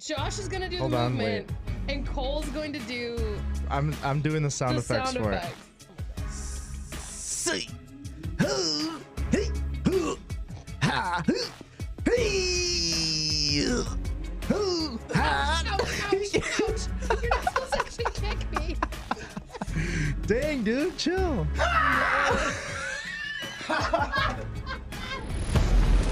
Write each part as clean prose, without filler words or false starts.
Josh is going to do Hold the on, movement, and Cole's going to do I'm doing the sound effects for it. See. Hey. Ha. Hey. Ha. Ouch. You're not supposed to actually kick me. Dang, dude, chill.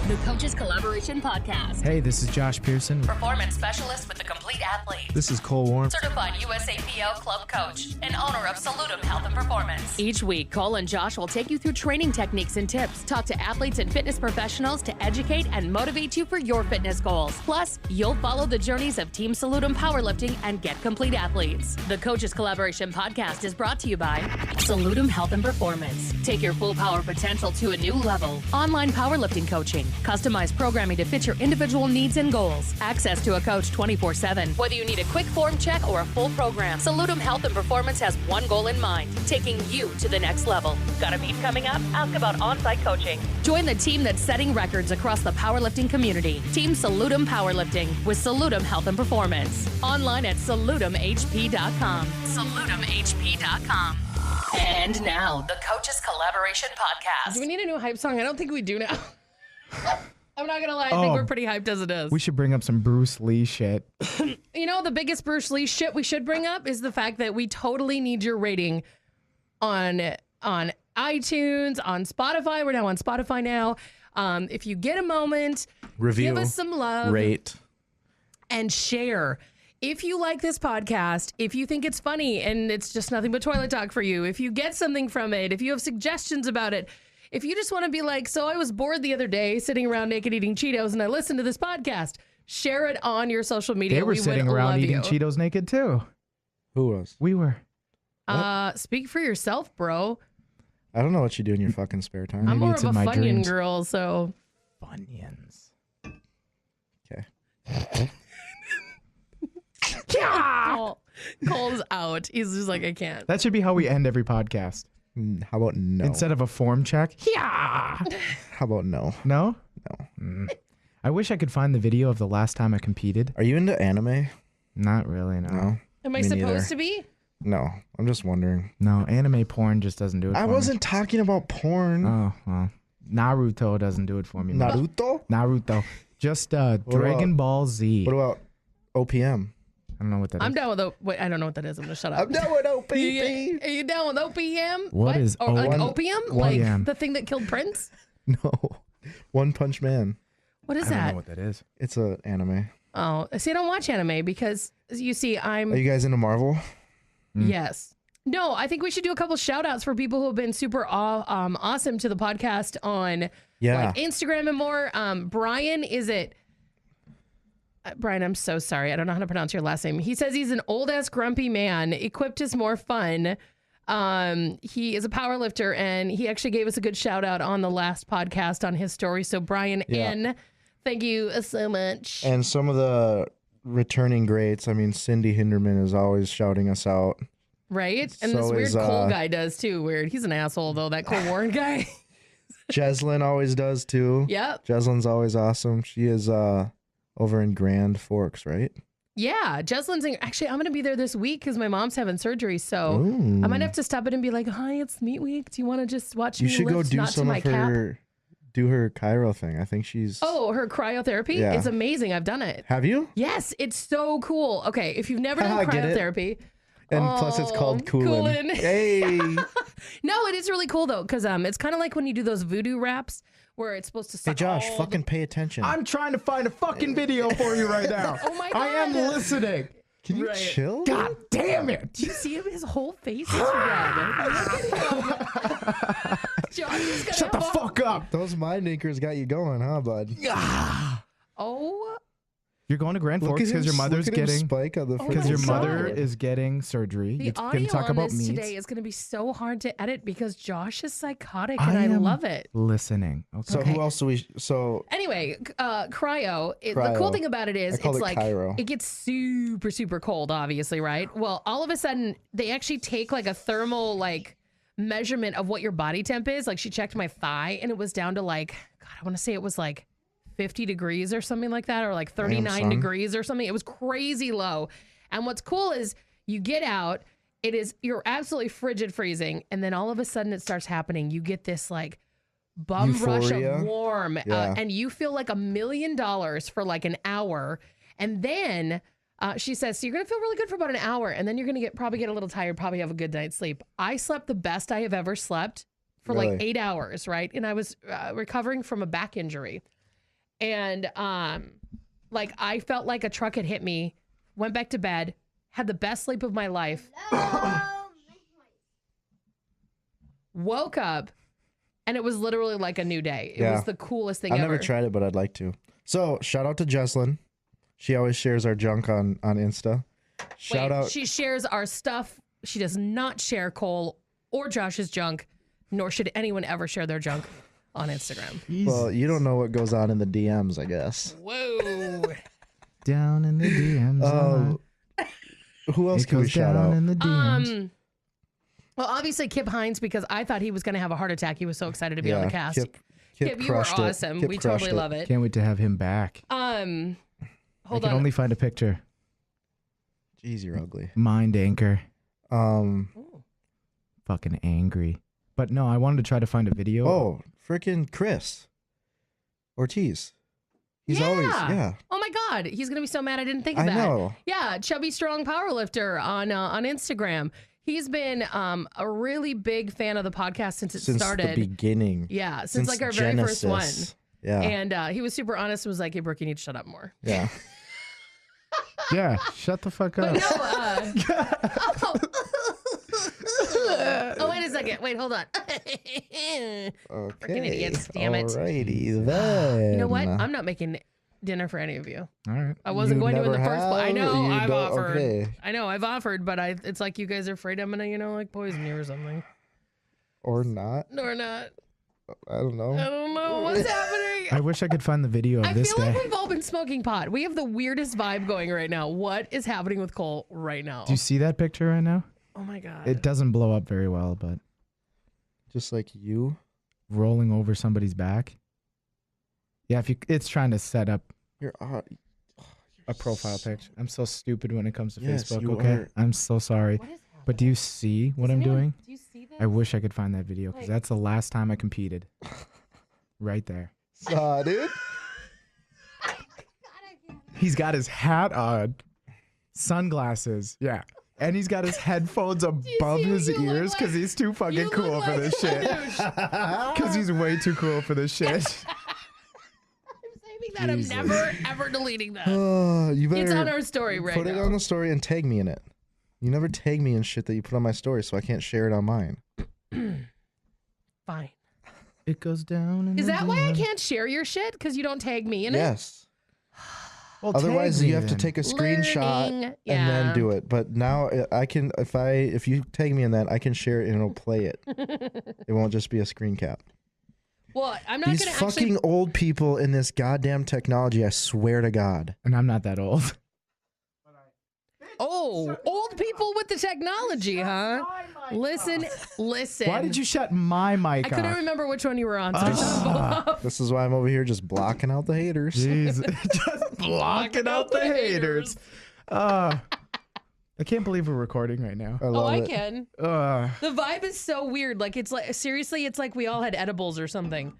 The Coaches Collaboration Podcast. Hey, this is Josh Pearson. Performance specialist with the Complete Athlete. This is Cole Warren. Certified USAPL club coach and owner of Salutum Health and Performance. Each week, Cole and Josh will take you through training techniques and tips, talk to athletes and fitness professionals to educate and motivate you for your fitness goals. Plus, you'll follow the journeys of Team Salutum Powerlifting and get complete athletes. The Coaches Collaboration Podcast is brought to you by Salutum Health and Performance. Take your full power potential to a new level. Online powerlifting coaching. Customized programming to fit your individual needs and goals. Access to a coach 24/7. Whether you need a quick form check or a full program, Salutum Health and Performance has one goal in mind, taking you to the next level. Got a meet coming up? Ask about on-site coaching. Join the team that's setting records across the powerlifting community. Team Salutum Powerlifting with Salutum Health and Performance. Online at salutumhp.com. salutumhp.com. And now, the Coaches Collaboration Podcast. Do we need a new hype song? I don't think we do now. I'm not going to lie. I think we're pretty hyped as it is. We should bring up some Bruce Lee shit. You know, the biggest Bruce Lee shit we should bring up is the fact that we totally need your rating on iTunes, on Spotify. We're now on Spotify now. If you get a moment, Review, give us some love, rate, and share. If you like this podcast, if you think it's funny and it's just nothing but toilet talk for you, if you get something from it, if you have suggestions about it, if you just want to be like, so I was bored the other day sitting around naked eating Cheetos and I listened to this podcast, share it on your social media. They were sitting around eating Cheetos naked too. Who was? We were. Speak for yourself, bro. I don't know what you do in your fucking spare time. I'm more it's of a in my Funyun dreams. girl, so. Funyuns. Okay. Cole's out. He's just like, I can't. That should be how we end every podcast. How about no? Instead of a form check. Yeah. How about no? No? No. I wish I could find the video of the last time I competed. Are you into anime? Not really, no. No. Am I Me supposed neither. to be? No. I'm just wondering. No, anime porn just doesn't do it for I me. wasn't talking about porn. Oh, well. Naruto doesn't do it for me. much. Naruto? Just Dragon Ball Z. What about OPM? I don't know what that I'm is. down with wait, I don't know what that is. I'm gonna shut up. I'm down with OPM. Are you down with OPM? What is or like one- opium? one- Like OPM. the thing that killed Prince? No. One Punch Man. What is I don't that? know what that is. It's an anime. Oh, see, I don't watch anime because you see, Are you guys into Marvel? yes. No, I think we should do a couple shout outs for people who have been super awesome to the podcast on Yeah. like Instagram and more. Brian, is it? Brian, I'm so sorry. I don't know how to pronounce your last name. He says he's an old ass grumpy man. Equipped is more fun. He is a power lifter, and he actually gave us a good shout out on the last podcast on his story. So Brian N, thank you so much. And some of the returning greats. I mean, Cindy Hinderman is always shouting us out. Right? And So this weird is, Cole guy does too. Weird. He's an asshole though, that Cole Warren guy. Jeslyn always does too. Yep. Jeslyn's always awesome. She is over in Grand Forks, right? Yeah. Jesselyn's actually, I'm going to be there this week because my mom's having surgery. So Ooh. I might have to stop in and be like, hi, it's meat week. Do you want to just watch You me should go lift do not to some my of cap? her, do her Cairo thing. I think she's. Oh, her cryotherapy? Yeah. It's amazing. I've done it. Have you? Yes, it's so cool. Okay, if you've never done I get it. cryotherapy. And plus, it's called Coolin'. Coolin'. Hey. No, it is really cool though, because it's kind of like when you do those voodoo wraps where it's supposed to Hey, suck Josh, all fucking pay attention. I'm trying to find a fucking video for you right now. Oh my I am God. listening. Can you Right. chill? God damn it. Do you see him? His whole face is red. Look at him. Josh is gonna Shut the fuck up. Those mind anchors got you going, huh, bud? Oh, You're going to Grand Forks because your mother's look at him getting spike on the Oh because my your freaking mother God. is getting surgery. the You can audio talk on about this meats. today is going to be so hard to edit because Josh is psychotic and I am love it. Listening. Okay. So Okay. who else do we? So Anyway, cryo. The Cryo. cool thing about it is I call it's it like Cairo. it gets super, super cold, obviously, right? Well, all of a sudden they actually take like a thermal like measurement of what your body temp is. Like she checked my thigh and it was down to like, God, I want to say it was like 50 degrees or something like that, or like 39 son. degrees or something. It was crazy low. And what's cool is you get out, you're absolutely frigid freezing. And then all of a sudden it starts happening. You get this like bum rush Euphoria. of warm Yeah. and you feel like $1 million for like an hour. And then she says, so you're going to feel really good for about an hour. And then you're going to probably get a little tired, probably have a good night's sleep. I slept the best I have ever slept for like Really? 8 hours, right? And I was recovering from a back injury. And like I felt like a truck had hit me, went back to bed, had the best sleep of my life. Woke up, and it was literally like a new day. It was the coolest thing I've ever. never tried it, but I'd like to. So shout out to Jesslyn. She always shares our junk on Insta. Shout out. She shares our stuff. She does not share Cole or Josh's junk, nor should anyone ever share their junk on Instagram. Well, you don't know what goes on in the DMs, I guess. Whoa. Down in the DMs. Who else It can we goes shout down out? in the DMs. Well, obviously Kip Hines, because I thought he was going to have a heart attack. He was so excited to be on the cast. Kip you were crushed it. awesome. Kip We crushed totally it. love it. Can't wait to have him back. Hold I can on. only find a picture. Jeez, you're ugly. Mind anchor. Ooh. Fucking angry. But no, I wanted to try to find a video. Oh, freaking Chris Ortiz. He's always, yeah. Oh my God, he's gonna be so mad I didn't think of I that. know. Yeah, chubby strong powerlifter on Instagram. He's been a really big fan of the podcast since it started. The beginning. Yeah, since like our very first one. Genesis. Yeah. And he was super honest and was like, "Hey, Brooke, you need to shut up more." Yeah. Yeah, shut the fuck But up. no. Oh, wait a second. Wait, hold on. Okay. Freaking idiots, damn it. Alrighty then. You know what? I'm not making dinner for any of you. All right. I wasn't You going to in the never first place. I have? know You I've don't- offered. okay. I know I've offered, but it's like you guys are afraid I'm gonna, like poison you or something. Or not. Or not. I don't know. I don't know what's happening. I wish I could find the video of I this feel day. like we've all been smoking pot. We have the weirdest vibe going right now. What is happening with Cole right now? Do you see that picture right now? Oh my God. It doesn't blow up very well, but Just like you. rolling over somebody's back. Yeah, it's trying to set up You're a profile picture. I'm so stupid when it comes to Yes, Facebook. you Okay, are. I'm so sorry. What is happening? But do you see what I'm doing? Do you see this? I wish I could find that video because Like- that's the last time I competed. Right there. Saw, dude. He's got his hat on, sunglasses, yeah, and he's got his headphones above see what his you look ears because like? he's too fucking You cool look for like this a shit. douche. Because he's way too cool for this shit. I'm saving that. Jesus. I'm never ever deleting that. You better It's on our story right put now. it on the story and tag me in it. You never tag me in shit that you put on my story, so I can't share it on mine. Fine. It goes down. In Is the that why I DM. can't share your shit? Because you don't tag me in it? Yes. Well, Otherwise, tag me you have to then. take a screenshot Learning, and yeah. then do it. But now I can, if you tag me in that, I can share it and it'll play it. It won't just be a screen cap. Well, I'm not These going to fucking actually... old people in this goddamn technology, I swear to God. And I'm not that old. Oh, old people with the technology, huh? Listen. Why did you shut my mic I couldn't off? remember which one you were on. So I shut them both off. This is why I'm over here just blocking out the haters. Jeez. Just blocking out the haters. I can't believe we're recording right now. I Oh, love I it. can. Uh, The vibe is so weird. Like, it's like, seriously, it's like we all had edibles or something.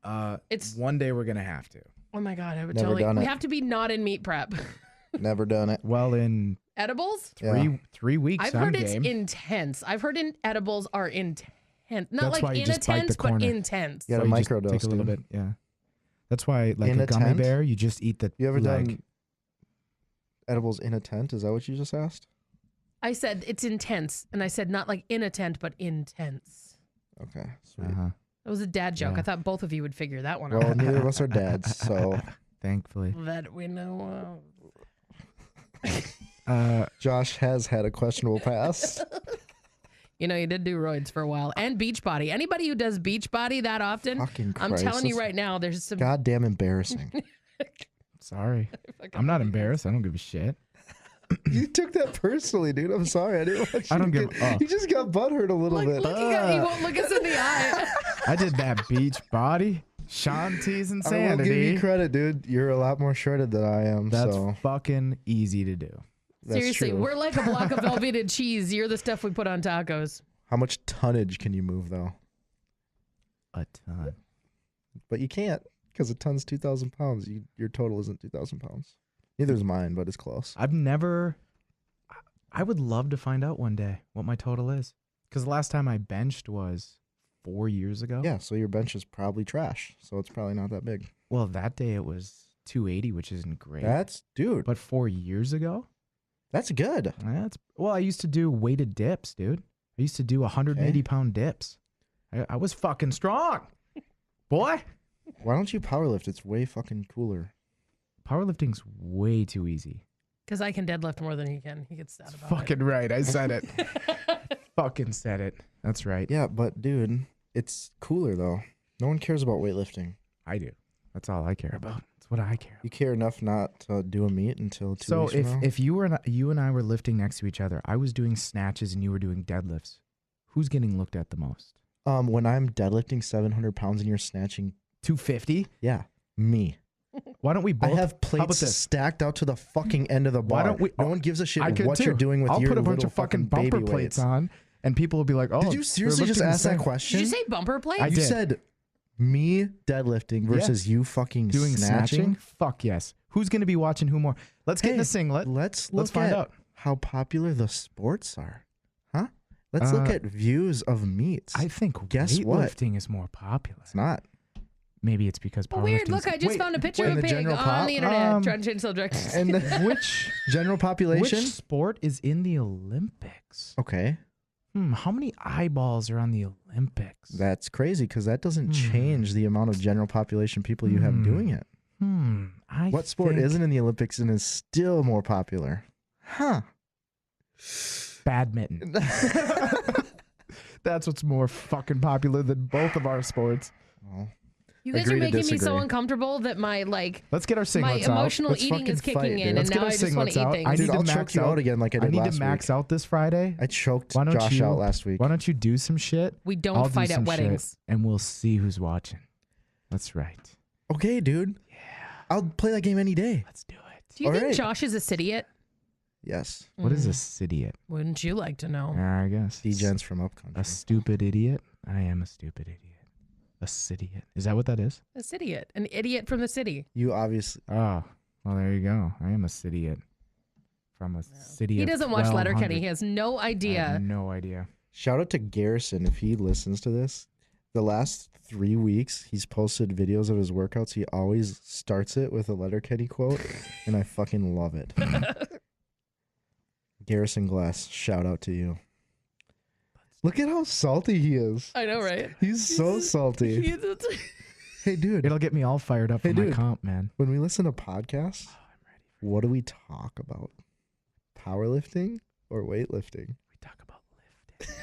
It's- one day we're gonna have to. Oh my God, I would Never totally. done We it. have to be not in meat prep. Never done it. Well, in Edibles? Yeah. three weeks, I've I'm heard it's game. intense. I've heard edibles are intense. Not That's why like you just bite the intense, but corner. intense. Yeah. So a you just microdose, take a little dude. bit, yeah. That's why, like In a a gummy tent? bear, you just eat the. You ever like, done edibles in a tent? Is that what you just asked? I said it's intense, and I said not like in a tent, but intense. Okay. Sweet. Uh-huh. That was a dad joke. Yeah. I thought both of you would figure that one Well, out. neither of us are dads, so Thankfully, That we know Josh has had a questionable past. You know, you did do roids for a while. And Beachbody. Anybody who does Beachbody that often, Fucking I'm Christ, telling you that's right now, there's some... goddamn embarrassing. sorry. I'm not embarrassed. I don't give a shit. You took that personally, dude. I'm sorry. I didn't want you I don't to give get, a- You just got butthurt a little bit. Look, he won't look us in the eye. I did that beach body. Shanti's I will insanity. give you credit, dude. You're a lot more shredded than I am. That's so fucking easy to do. that's Seriously, true. we're like a block of velveted cheese. You're the stuff we put on tacos. How much tonnage can you move though? A ton. But you can't because a ton's 2,000 pounds. Your total isn't 2,000 pounds. Neither is mine, but it's close. I've never. I would love to find out one day what my total is. Because the last time I benched was 4 years ago. Yeah, so your bench is probably trash. So it's probably not that big. Well, that day it was 280, which isn't great. Dude, But 4 years ago, that's good. I used to do weighted dips, dude. I used to do 180-pound dips. I was fucking strong, boy. Why don't you powerlift? It's way fucking cooler. Powerlifting's way too easy. Because I can deadlift more than he can. He gets sad about Fucking right. I said it. Fucking said it. That's right. Yeah, but dude, it's cooler though. No one cares about weightlifting. I do. That's all I care about. That's what I care about. You care enough not to do a meet until 2 So weeks from now? if you and I were lifting next to each other, I was doing snatches and you were doing deadlifts, who's getting looked at the most? when I'm deadlifting 700 pounds and you're snatching, 250? yeah, me. Why don't we both? I have How about plates this? stacked out to the fucking end of the bar. Why don't we? No one gives a shit I could what too. you're doing with I'll your put a bunch little of fucking baby bumper plates weights. on, and people will be like, "Oh, Did you they're seriously just lifting the ask that same- question? Did you say bumper plate? I You did. said me deadlifting versus you fucking Doing snatching? Fuck yes. Who's gonna be watching who more? Let's get in Hey, a singlet. Let's Let's look find at out. how popular the sports are. Huh? Let's look at views of meets. I think Guess what? weightlifting is more popular. It's not. Maybe it's because Oh, weird. powerlifting's- Look, I just Wait, found a picture wait, of a the pig general on the internet. Trying to change subject. And which general population? which sport is in the Olympics? Okay. How many eyeballs are on the Olympics? That's crazy because that doesn't change the amount of general population people you have doing it. What sport think isn't in the Olympics and is still more popular? Huh. badminton? That's what's more fucking popular than both of our sports. Well, You guys Agree are to making me so disagree. uncomfortable that my Let's get our my singlets out. emotional Let's eating is fucking kicking fight, in, dude. and Let's get now our I just want to singlets eat out. things. I dude, need to I'll max choke you out. out again like I I did need last to max week. out this Friday. I choked Why don't Josh you- out last week. Why don't you do some shit? We don't I'll do fight at some shit, weddings. and we'll see who's watching. That's right. Okay, dude. Yeah. I'll play that game any day. Let's do it. Do you All think right. Josh is a idiot? Yes. What is a idiot? Wouldn't you like to know? I guess. D-Gens from Upcountry. A stupid idiot. I am a stupid idiot. A idiot. Is that what that is? A idiot. An idiot from the city. You obviously... Oh, well, there you go. I am a idiot. From a city He of doesn't watch 1,200. Letterkenny. He has no I idea. have no idea. Shout out to Garrison if he listens to this. The last 3 weeks, he's posted videos of his workouts. He always starts it with a Letterkenny quote, and I fucking love it. Garrison Glass, shout out to you. Look at how salty he is. I know, right? He's so salty. Hey, dude, It'll get me all fired up Hey, for my dude. comp, man. when we listen to podcasts, what do we talk about? Powerlifting or weightlifting? We talk about lifting.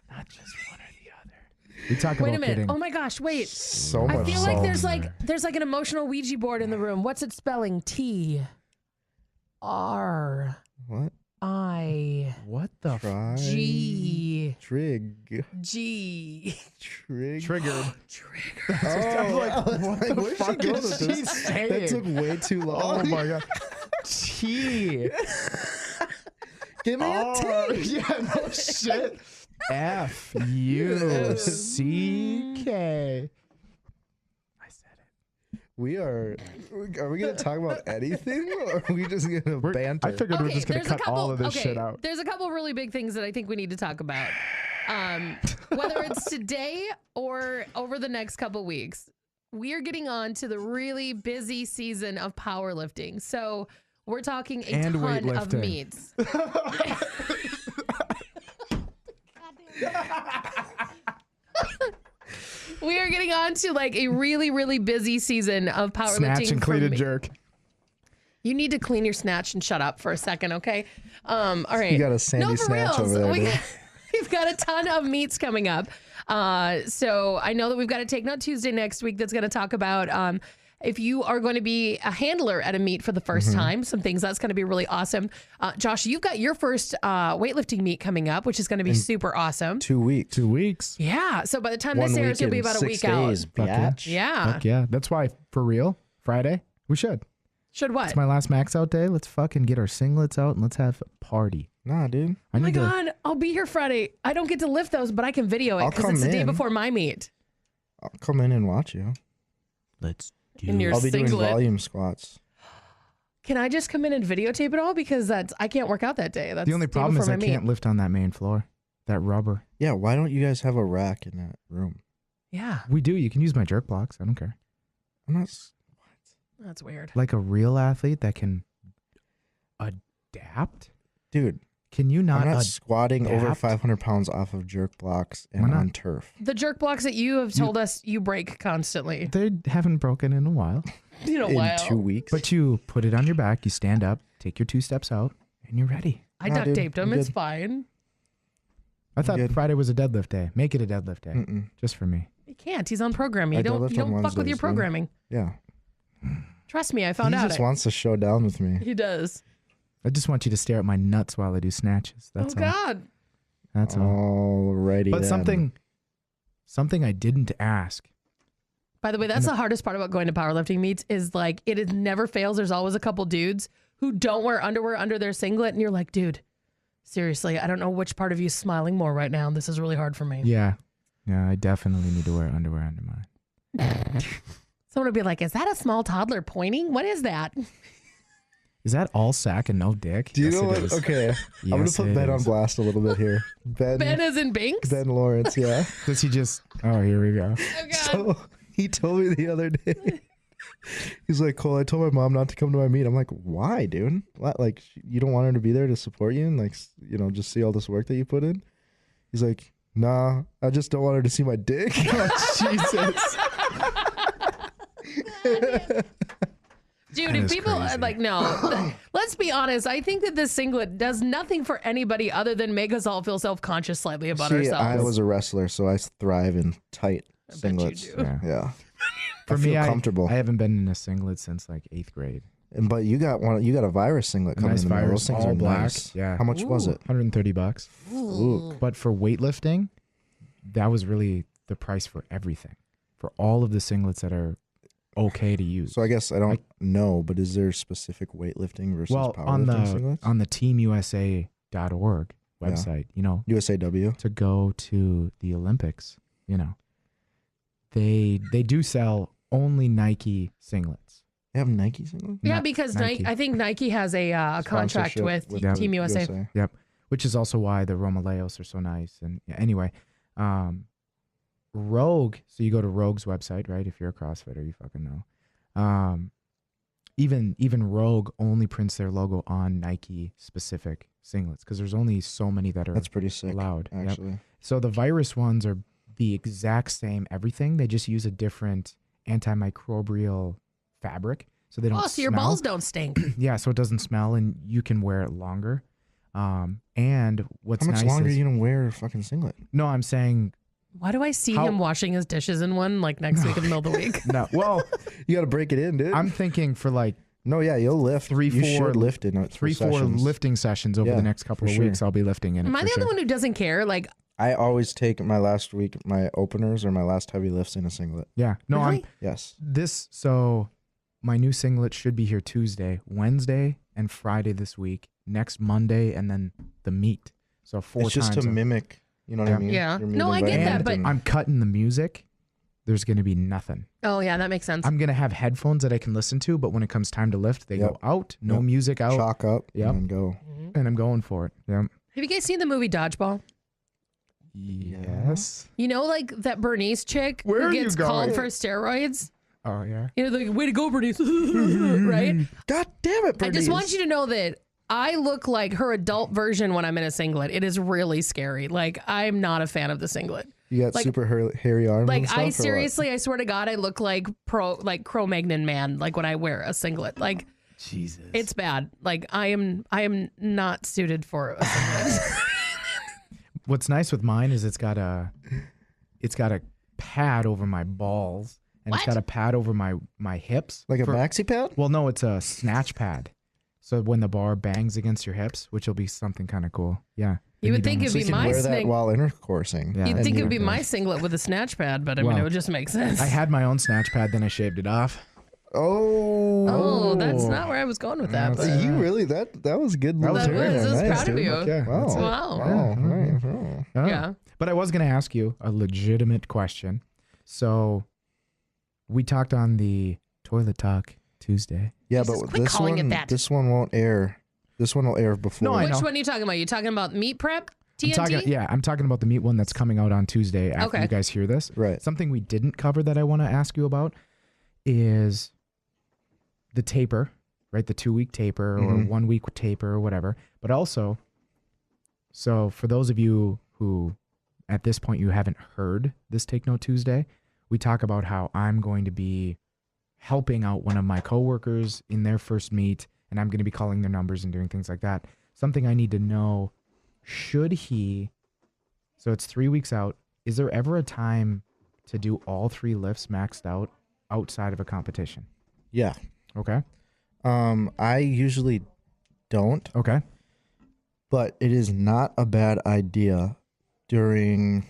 Not just one or the other. We talk Wait about a minute. getting... Oh my gosh, wait. So I much feel salt. like there's like an emotional Ouija board in the room. What's it spelling? T R What? I What the Try. G Trig. G. Trig. Triggered. Trigger. Oh, like, I was what like, the where'd she fuck go is with she this? saying? That took way too long. Oh my god. T. Give me a T. Yeah, no shit. F U C K. I said it. We are we going to talk about anything or are we just going to banter? I figured we're just gonna there's a cut all of this okay, shit out. There's a couple really big things that I think we need to talk about. Whether it's today or over the next couple weeks, we are getting on to the really busy season of powerlifting. So we're talking a And ton of weightlifting. meets. We are getting on to like a really, really busy season of powerlifting. Snatch and for cleated me. jerk. You need to clean your snatch and shut up for a second, okay? All right. You got a Sandy no, for snatch reals. over there, dude. We've got a ton of meets coming up. So I know that we've got a Take Note Tuesday next week that's going to talk about if you are going to be a handler at a meet for the first time, some things that's going to be really awesome. Josh, you've got your first weightlifting meet coming up, which is going to be super awesome. 2 weeks. 2 weeks. Yeah. So by the time 1 this airs, week you'll be and about a 6 week days, out. bitch. Yeah. Fuck yeah. That's why, for real, Friday, we should. Should what? It's my last max out day. Let's fucking get our singlets out and let's have a party. Nah, dude. Oh my God. I'll be here Friday. I don't get to lift those, but I can video it I'll because come it's the day in. before my meet. I'll come in and watch you. Let's do In your I'll be doing singlet. volume squats. Can I just come in and videotape it all? Because I can't work out that day. That's The only day problem before is my I meet. can't lift on that main floor. That rubber. Yeah, why don't you guys have a rack in that room? Yeah. We do. You can use my jerk blocks. I don't care. I'm not. That's weird. Like a real athlete that can adapt. Dude, Can you not? I'm not squatting over adapt? 500 pounds off of jerk blocks and Why not? on turf. The jerk blocks that you have told us you break constantly. They haven't broken in a while. You know, In wow. 2 weeks. But you put it on your back, you stand up, take your 2 steps out, and you're ready. I Nah, duct dude, taped them. I'm It's good. fine. I thought good. Friday was a deadlift day. Make it a deadlift day. Mm-mm. Just for me. You can't. He's on programming. I You don't deadlift on fuck with your Wednesdays, dude. programming. Yeah. Trust me, I He found out just it. wants to show down with me. He does. I just want you to stare at my nuts while I do snatches. That's Oh all. God. That's all. Alrighty But then. something I didn't ask. By the way, that's the hardest part about going to powerlifting meets is like it never fails. There's always a couple dudes who don't wear underwear under their singlet, and you're like, dude, seriously, I don't know which part of you is smiling more right now. This is really hard for me. Yeah. Yeah, I definitely need to wear underwear under mine. Someone would be like, is that a small toddler pointing? What is that? Is that all sack and no dick? Do you Yes, know it what? is. Okay. I'm going to Yes, put it Ben on is. blast a little bit here. Ben as in Binks? Ben Lawrence, yeah. Does he just... Oh, here we go. Oh, God. So he told me the other day. He's like, Cole, I told my mom not to come to my meet. I'm like, why, dude? What? Like, you don't want her to be there to support you and, like, you know, just see all this work that you put in? He's like, nah, I just don't want her to see my dick. Jesus. Dude, That if is people crazy. like, no, let's be honest. I think that this singlet does nothing for anybody other than make us all feel self-conscious slightly about See, ourselves. I was a wrestler, so I thrive in tight bet you singlets. do. Yeah. Yeah. For I me, feel comfortable. I haven't been in a singlet since like 8th grade. But you got one. You got a virus singlet A coming nice in the mail. virus, Those things all are black. nice. Yeah. How much was it? $130. Ooh. But for weightlifting, that was really the price for everything. For all of the singlets that are okay to use. So I guess I don't know, but is there specific weightlifting versus well, on powerlifting singlets? the teamusa.org Yeah. website, you know, USAW. to go to the Olympics, you know, they do sell only Nike singlets. They have Nike singlets? yeah, Ni- because Nike. I think Nike has a contract Sponsorship with with Team USA. Yep. Which is also why the Romaleos are so nice. And yeah, anyway, Rogue. So you go to Rogue's website, right? If you're a CrossFitter, you fucking know. Even Rogue only prints their logo on Nike specific singlets because there's only so many that are That's pretty sick, allowed. Yep. actually. So the virus ones are the exact same everything. They just use a different antimicrobial fabric, so they don't. Oh, so your smell. balls don't stink. Yeah, so it doesn't smell and you can wear it longer. And what's How much nice longer is, are you going to wear a fucking singlet? no, I'm saying Why do I see How- him washing his dishes in one like next week in the middle of the week? no. Well, You got to break it in, dude. I'm thinking for like No, yeah, you'll lift. Three, You four- should lift in it. 3-4 sessions. lifting sessions over Yeah, the next couple for of sure. weeks. I'll be lifting in it. Am I for the sure. only one who doesn't care? Like, I always take my last week, my openers or my last heavy lifts in a singlet. Yeah. No, really? Yes. So my new singlet should be here Tuesday, Wednesday, and Friday this week. Next Monday, and then the meet. So 4 It's just times. to mimic, you know what Yeah. I mean? Yeah. Your No, I movement get that, environment but- and- I'm cutting the music. There's going to be nothing. oh yeah, that makes sense. I'm going to have headphones that I can listen to, but when it comes time to lift, they Yep. go out, no Yep. music out, chalk up Yep. and then go. and I'm going for it. Yep. Have you guys seen the movie Dodgeball? Yes. You know, like that Bernice chick Where who are you gets called going? for steroids? Oh, yeah. You know, like, way to go, Bernice. Right? God damn it, I just want you to know that I look like her adult version when I'm in a singlet. It is really scary. Like, I'm not a fan of the singlet. You got like- super hairy arms and Like, stuff, I or what? seriously, I swear to God, I look like Cro-Magnon man, like when I wear a singlet. Like, Jesus. it's bad. Like, I am not suited for a singlet. What's nice with mine is it's got a pad over my balls, and it's got a pad over my hips. Like a maxi pad? Well, no, it's a snatch pad. So when the bar bangs against your hips, which will be something kind of cool. Yeah. You would think it'd be my wear that while intercoursing. Yeah. You'd think it'd be my singlet with a snatch pad, but I mean, it would just make sense. I had my own snatch pad, then I shaved it off. Oh, that's not where I was going with that. But You really that was good. I was nice, proud of you. Yeah, Wow. Yeah. But I was going to ask you a legitimate question. So we talked on the Toilet Talk Tuesday. Yeah, Jesus, but quit calling it one, that. this one won't air. This one will air before. No, I Which know. one are you talking about? You talking about meat prep? TNT? I'm talking about the meat one that's coming out on Tuesday after you guys hear this. Right. Something we didn't cover that I want to ask you about is the taper, right? The 2-week taper or 1 week taper or whatever. But also, so for those of you who at this point you haven't heard this Take Note Tuesday, we talk about how I'm going to be helping out one of my coworkers in their first meet, and I'm going to be calling their numbers and doing things like that. Something I need to know, should he, so it's 3 weeks out, is there ever a time to do all 3 lifts maxed out outside of a competition? Yeah. Okay. I usually don't. Okay. But it is not a bad idea during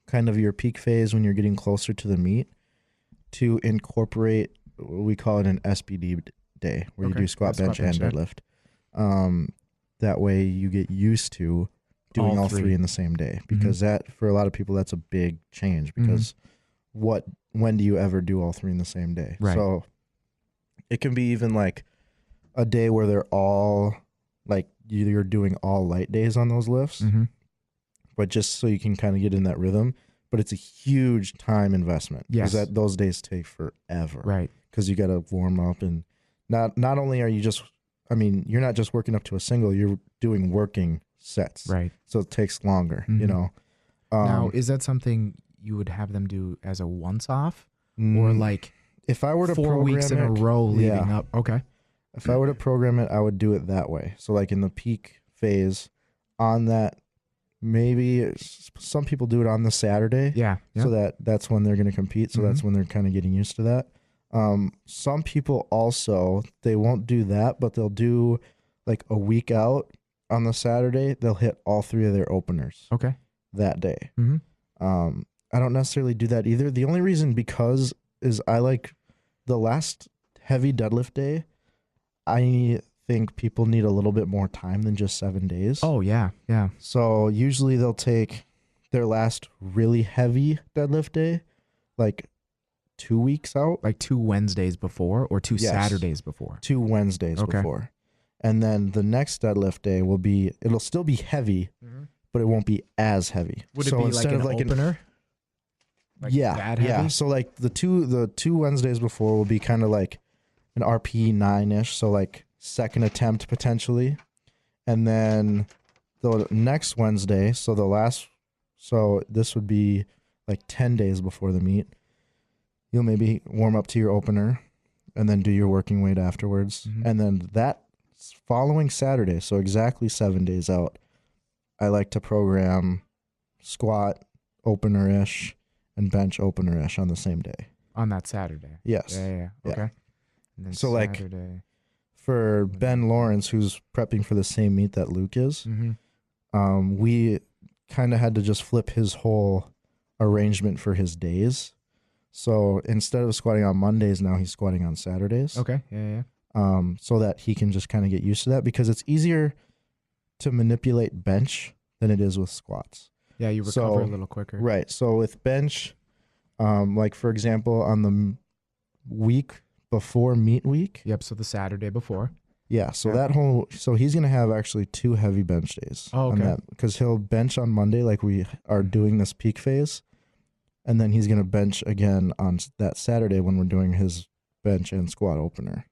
kind of your peak phase when you're getting closer to the meet to incorporate, we call it an SBD day, where you do squat, bench, and deadlift. That way you get used to doing all three in the same day, because that, for a lot of people, that's a big change, because when do you ever do all 3 in the same day? Right. So it can be even like a day where they're all like you're doing all light days on those lifts, but just so you can kind of get in that rhythm. But it's a huge time investment, because those days take forever, right? Because you got to warm up, and not only are you just, I mean, you're not just working up to a single, you're doing working sets, right? So it takes longer, you know. Now, is that something you would have them do as a once-off, or like if I were to 4 weeks in a row leading up? Okay. If I were to program it, I would do it that way. So like in the peak phase, on that, maybe some people do it on the Saturday. Yeah. So that's when they're going to compete. So that's when they're kind of getting used to that. Some people also, they won't do that, but they'll do like a week out on the Saturday. They'll hit all 3 of their openers. Okay. That day. I don't necessarily do that either. The only reason is I like the last heavy deadlift day. I think people need a little bit more time than just 7 days. Oh, yeah. Yeah. So usually they'll take their last really heavy deadlift day like 2 weeks out. Like 2 Wednesdays before, or 2 Saturdays before? 2 Wednesdays before. And then the next deadlift day it'll still be heavy, but it won't be as heavy. Would it be like an opener? Like that heavy? Yeah. So like the two Wednesdays before will be kind of like an RP 9-ish, so like second attempt potentially. And then the next Wednesday, so this would be like 10 days before the meet. You'll maybe warm up to your opener and then do your working weight afterwards. And then that following Saturday, so exactly 7 days out, I like to program squat opener-ish and bench opener-ish on the same day. On that Saturday? Yes. Yeah. Okay. And then so Saturday, like for Ben Lawrence, who's prepping for the same meet that Luke is, we kind of had to just flip his whole arrangement for his days. So instead of squatting on Mondays, now he's squatting on Saturdays. Okay. Yeah. So that he can just kind of get used to that, because it's easier to manipulate bench than it is with squats. Yeah, you recover a little quicker. Right. So with bench, like for example, on the week before meet week. Yep. So the Saturday before. Yeah. So so he's going to have actually 2 heavy bench days. Oh, okay. Because he'll bench on Monday, like we are doing this peak phase. And then he's going to bench again on that Saturday when we're doing his bench and squat opener.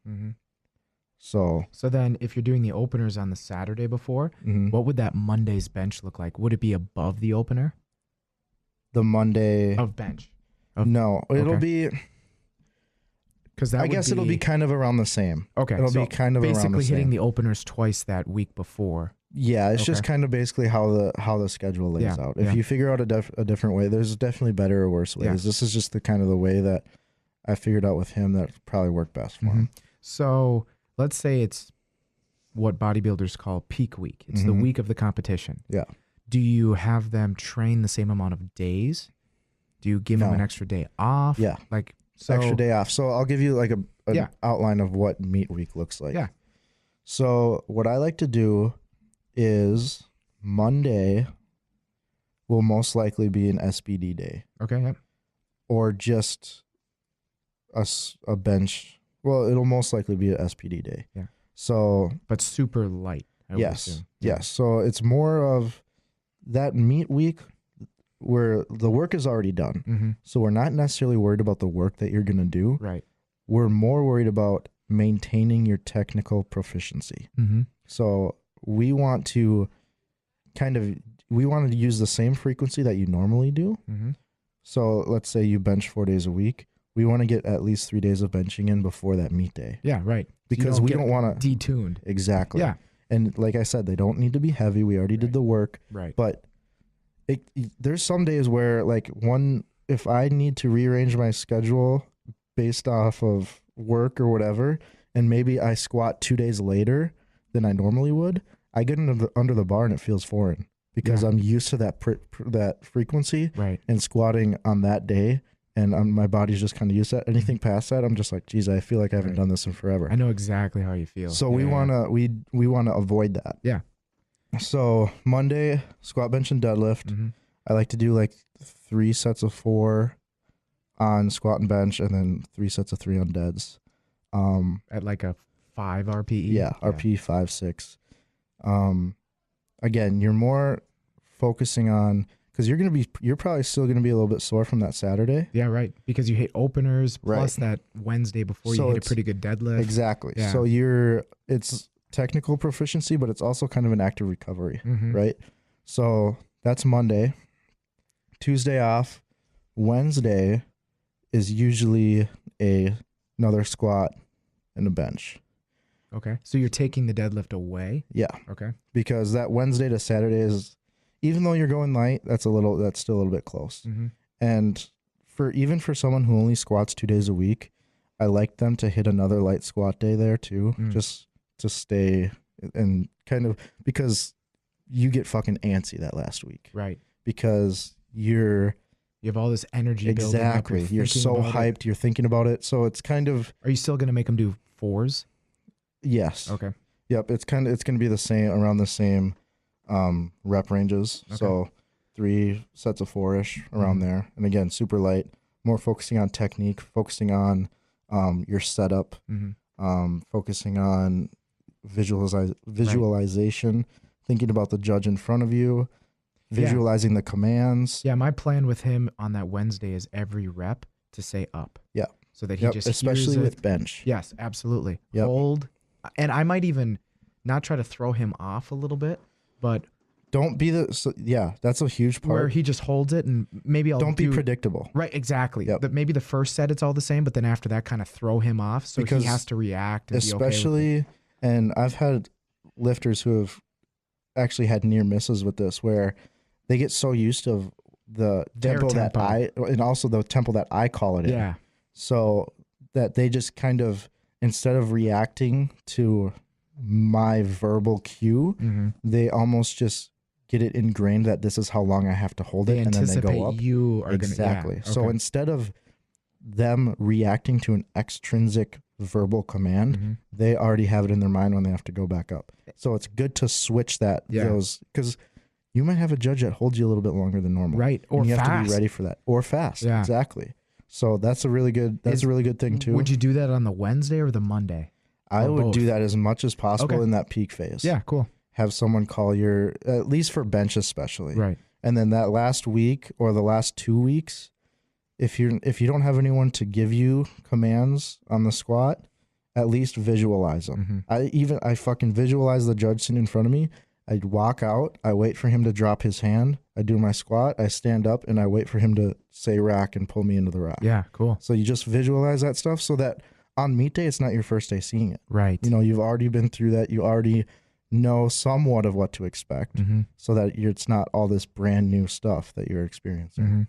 So then if you're doing the openers on the Saturday before, what would that Monday's bench look like? Would it be above the opener? The Monday of bench? No, it'll be, because I guess it'll be kind of around the same. Okay. It'll be kind of basically around the same. hitting the openers twice that week before. Yeah, it's just Okay. kind of basically how the schedule lays Yeah, out. If yeah. you figure out a different way, there's definitely better or worse ways. Yeah. This is just the kind of the way that I figured out with him that probably worked best for him. So let's say it's what bodybuilders call peak week. It's the Mhm. week of the competition. Yeah. Do you have them train the same amount of days? Do you give them an No. extra day off? Yeah. Like so, Extra day off. So I'll give you like an Yeah. outline of what meet week looks like. Yeah. So what I like to do is Monday will most likely be an SBD day Okay. Yep. or just a bench. Well, it'll most likely be a SPD day. Yeah. So But super light. I would yes, assume. yes. So it's more of that meet week where the work is already done. Mm-hmm. So we're not necessarily worried about the work that you're going to do. Right. We're more worried about maintaining your technical proficiency. Mm-hmm. So we want to use the same frequency that you normally do. Mm-hmm. So let's say you bench 4 days a week. We want to get at least 3 days of benching in before that meet day. Yeah. Right. So you Because we get don't want to. detuned. Exactly. Yeah. And like I said, they don't need to be heavy. We already did the work. Right. But there's some days where if I need to rearrange my schedule based off of work or whatever, and maybe I squat 2 days later than I normally would, I get under the bar and it feels foreign because Yeah. I'm used to that that frequency Right. and squatting on that day, and my body's just kind of used to that. Anything past that, I'm just like, geez, I feel like I haven't Right. done this in forever. I know exactly how you feel. So we Yeah. wanna avoid that. Yeah. So Monday, squat, bench, and deadlift. Mm-hmm. I like to do like 3 sets of 4 on squat and bench, and then 3 sets of 3 on deads. At like a 5 RPE. Yeah, RP 5, 6. Again, you're more focusing on because you're probably still gonna be a little bit sore from that Saturday. Yeah, right. Because you hit openers Right. plus that Wednesday before So you hit a it's- pretty good deadlift. Exactly. Yeah. So it's technical proficiency, but it's also kind of an active recovery, Mhm. right? So that's Monday. Tuesday off. Wednesday is usually another squat and a bench. Okay. So you're taking the deadlift away. Yeah, Okay. because that Wednesday to Saturday is, even though you're going light, that's still a little bit close. Mm-hmm. And even for someone who only squats 2 days a week, I like them to hit another light squat day there too, just to stay and kind of, because you get fucking antsy that last week Right. because you You have all this energy building up. exactly you're thinking so about it. hyped, you're thinking about it. So it's kind of, Are you still going to make them do 4s? yes. Okay. Yep, it's going to be the same, around the same rep ranges. Okay. So 3 sets of 4-ish around Mhm. there. And again, super light, more focusing on technique, focusing on your setup, Mm-hmm. focusing on visualization, thinking about the judge in front of you, visualizing the commands. Yeah, my plan with him on that Wednesday is every rep to say up. Yeah. So that he Yep, just especially hears with it. bench. Yes, absolutely. Yep. Hold. And I might even not try to throw him off a little bit, but Don't be that's a huge where part. he just holds it and maybe I'll Don't be predictable. Right, exactly. Yep. Maybe the first set it's all the same, but then after that kind of throw him off so Because he has to react and be okay with it. Especially, and I've had lifters who have actually had near misses with this where they get so used to the Their tempo that tempo. and also the tempo that I call it in. Yeah. So that they just kind of, instead of reacting to my verbal cue, Mm-hmm. they almost just get it ingrained that this is how long I have to hold They it, and then they anticipate go up. you are Exactly. going to So instead of them reacting to an extrinsic verbal command, Mhm. they already have it in their mind when they have to go back up. So it's good to switch that, Yeah. because you might have a judge that holds you a little bit longer than normal. Right. Or and you fast. have to be ready for that. Or fast. Yeah. Exactly. So that's a really good thing too. Would you do that on the Wednesday or the Monday? I or would both? do that as much as possible Okay. in that peak phase. Yeah, cool. Have someone call at least for bench especially. Right. And then that last week or the last 2 weeks, if you don't have anyone to give you commands on the squat, at least visualize them. Mhm. I fucking visualize the judge sitting in front of me. I walk out, I wait for him to drop his hand, I do my squat, I stand up, and I wait for him to say rack and pull me into the rack. Yeah, cool. So you just visualize that stuff so that on meet day, it's not your first day seeing it. Right. You know, you've already been through that. You already know somewhat of what to expect, so that it's not all this brand new stuff that you're experiencing.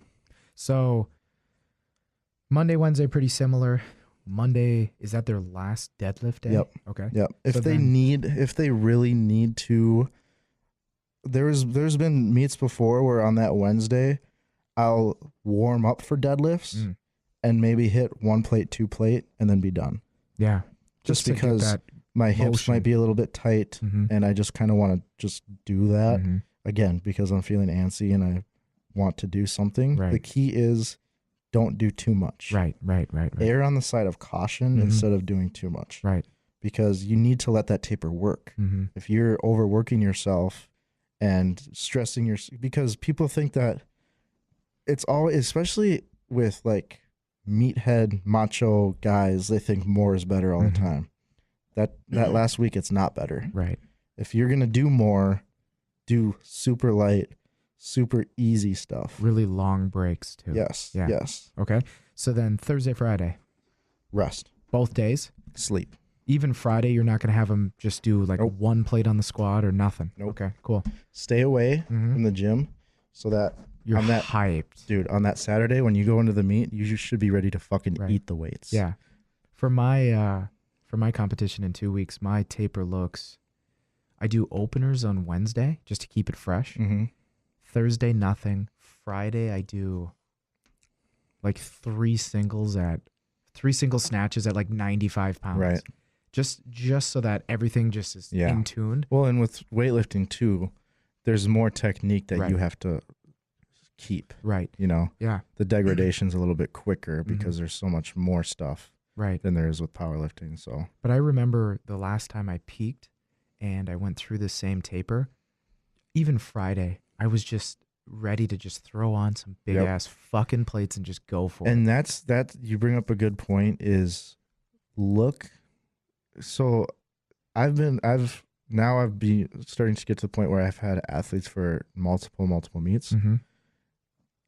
So Monday, Wednesday, pretty similar. Monday, is that their last deadlift day? Yep. Okay. Yep. If So if they really need to, there's been meets before where on that Wednesday, I'll warm up for deadlifts and maybe hit 1 plate, 2 plate, and then be done. Yeah. Just to get because that my hips motion. might be a little bit tight, and I just kind of want to just do that again because I'm feeling antsy and I want to do something. Right. The key is don't do too much. Right. Err on the side of caution instead of doing too much. Right. Because you need to let that taper work. If you're overworking yourself and stressing because people think that it's all, especially with like meathead macho guys, they think more is better all the time. That last week, it's not better. Right. If you're going to do more, do super light, super easy stuff. Really long breaks too. Yes. Yeah. Yes. Okay. So then Thursday, Friday, Rest. both days. Sleep. Even Friday, you're not going to have them just do like Nope. 1 plate on the squat or nothing. Nope. Okay, cool. Stay away from the gym so that You're on that hyped. dude, on that Saturday when you go into the meet, you should be ready to fucking Right. eat the weights. Yeah. For my competition in 2 weeks, my taper looks, I do openers on Wednesday just to keep it fresh. Thursday, nothing. Friday, I do like 3 single snatches at like 95 pounds. Right. Just so that everything just is in tuned. Well, and with weightlifting too, there's more technique that Right. you have to keep. Right. You know, Yeah. the degradation's a little bit quicker because there's so much more stuff Right. than there is with powerlifting. So But I remember the last time I peaked and I went through the same taper, even Friday, I was just ready to just throw on some big ass fucking plates and just go for and it. that you bring up a good point is look. So I've been starting to get to the point where I've had athletes for multiple meets.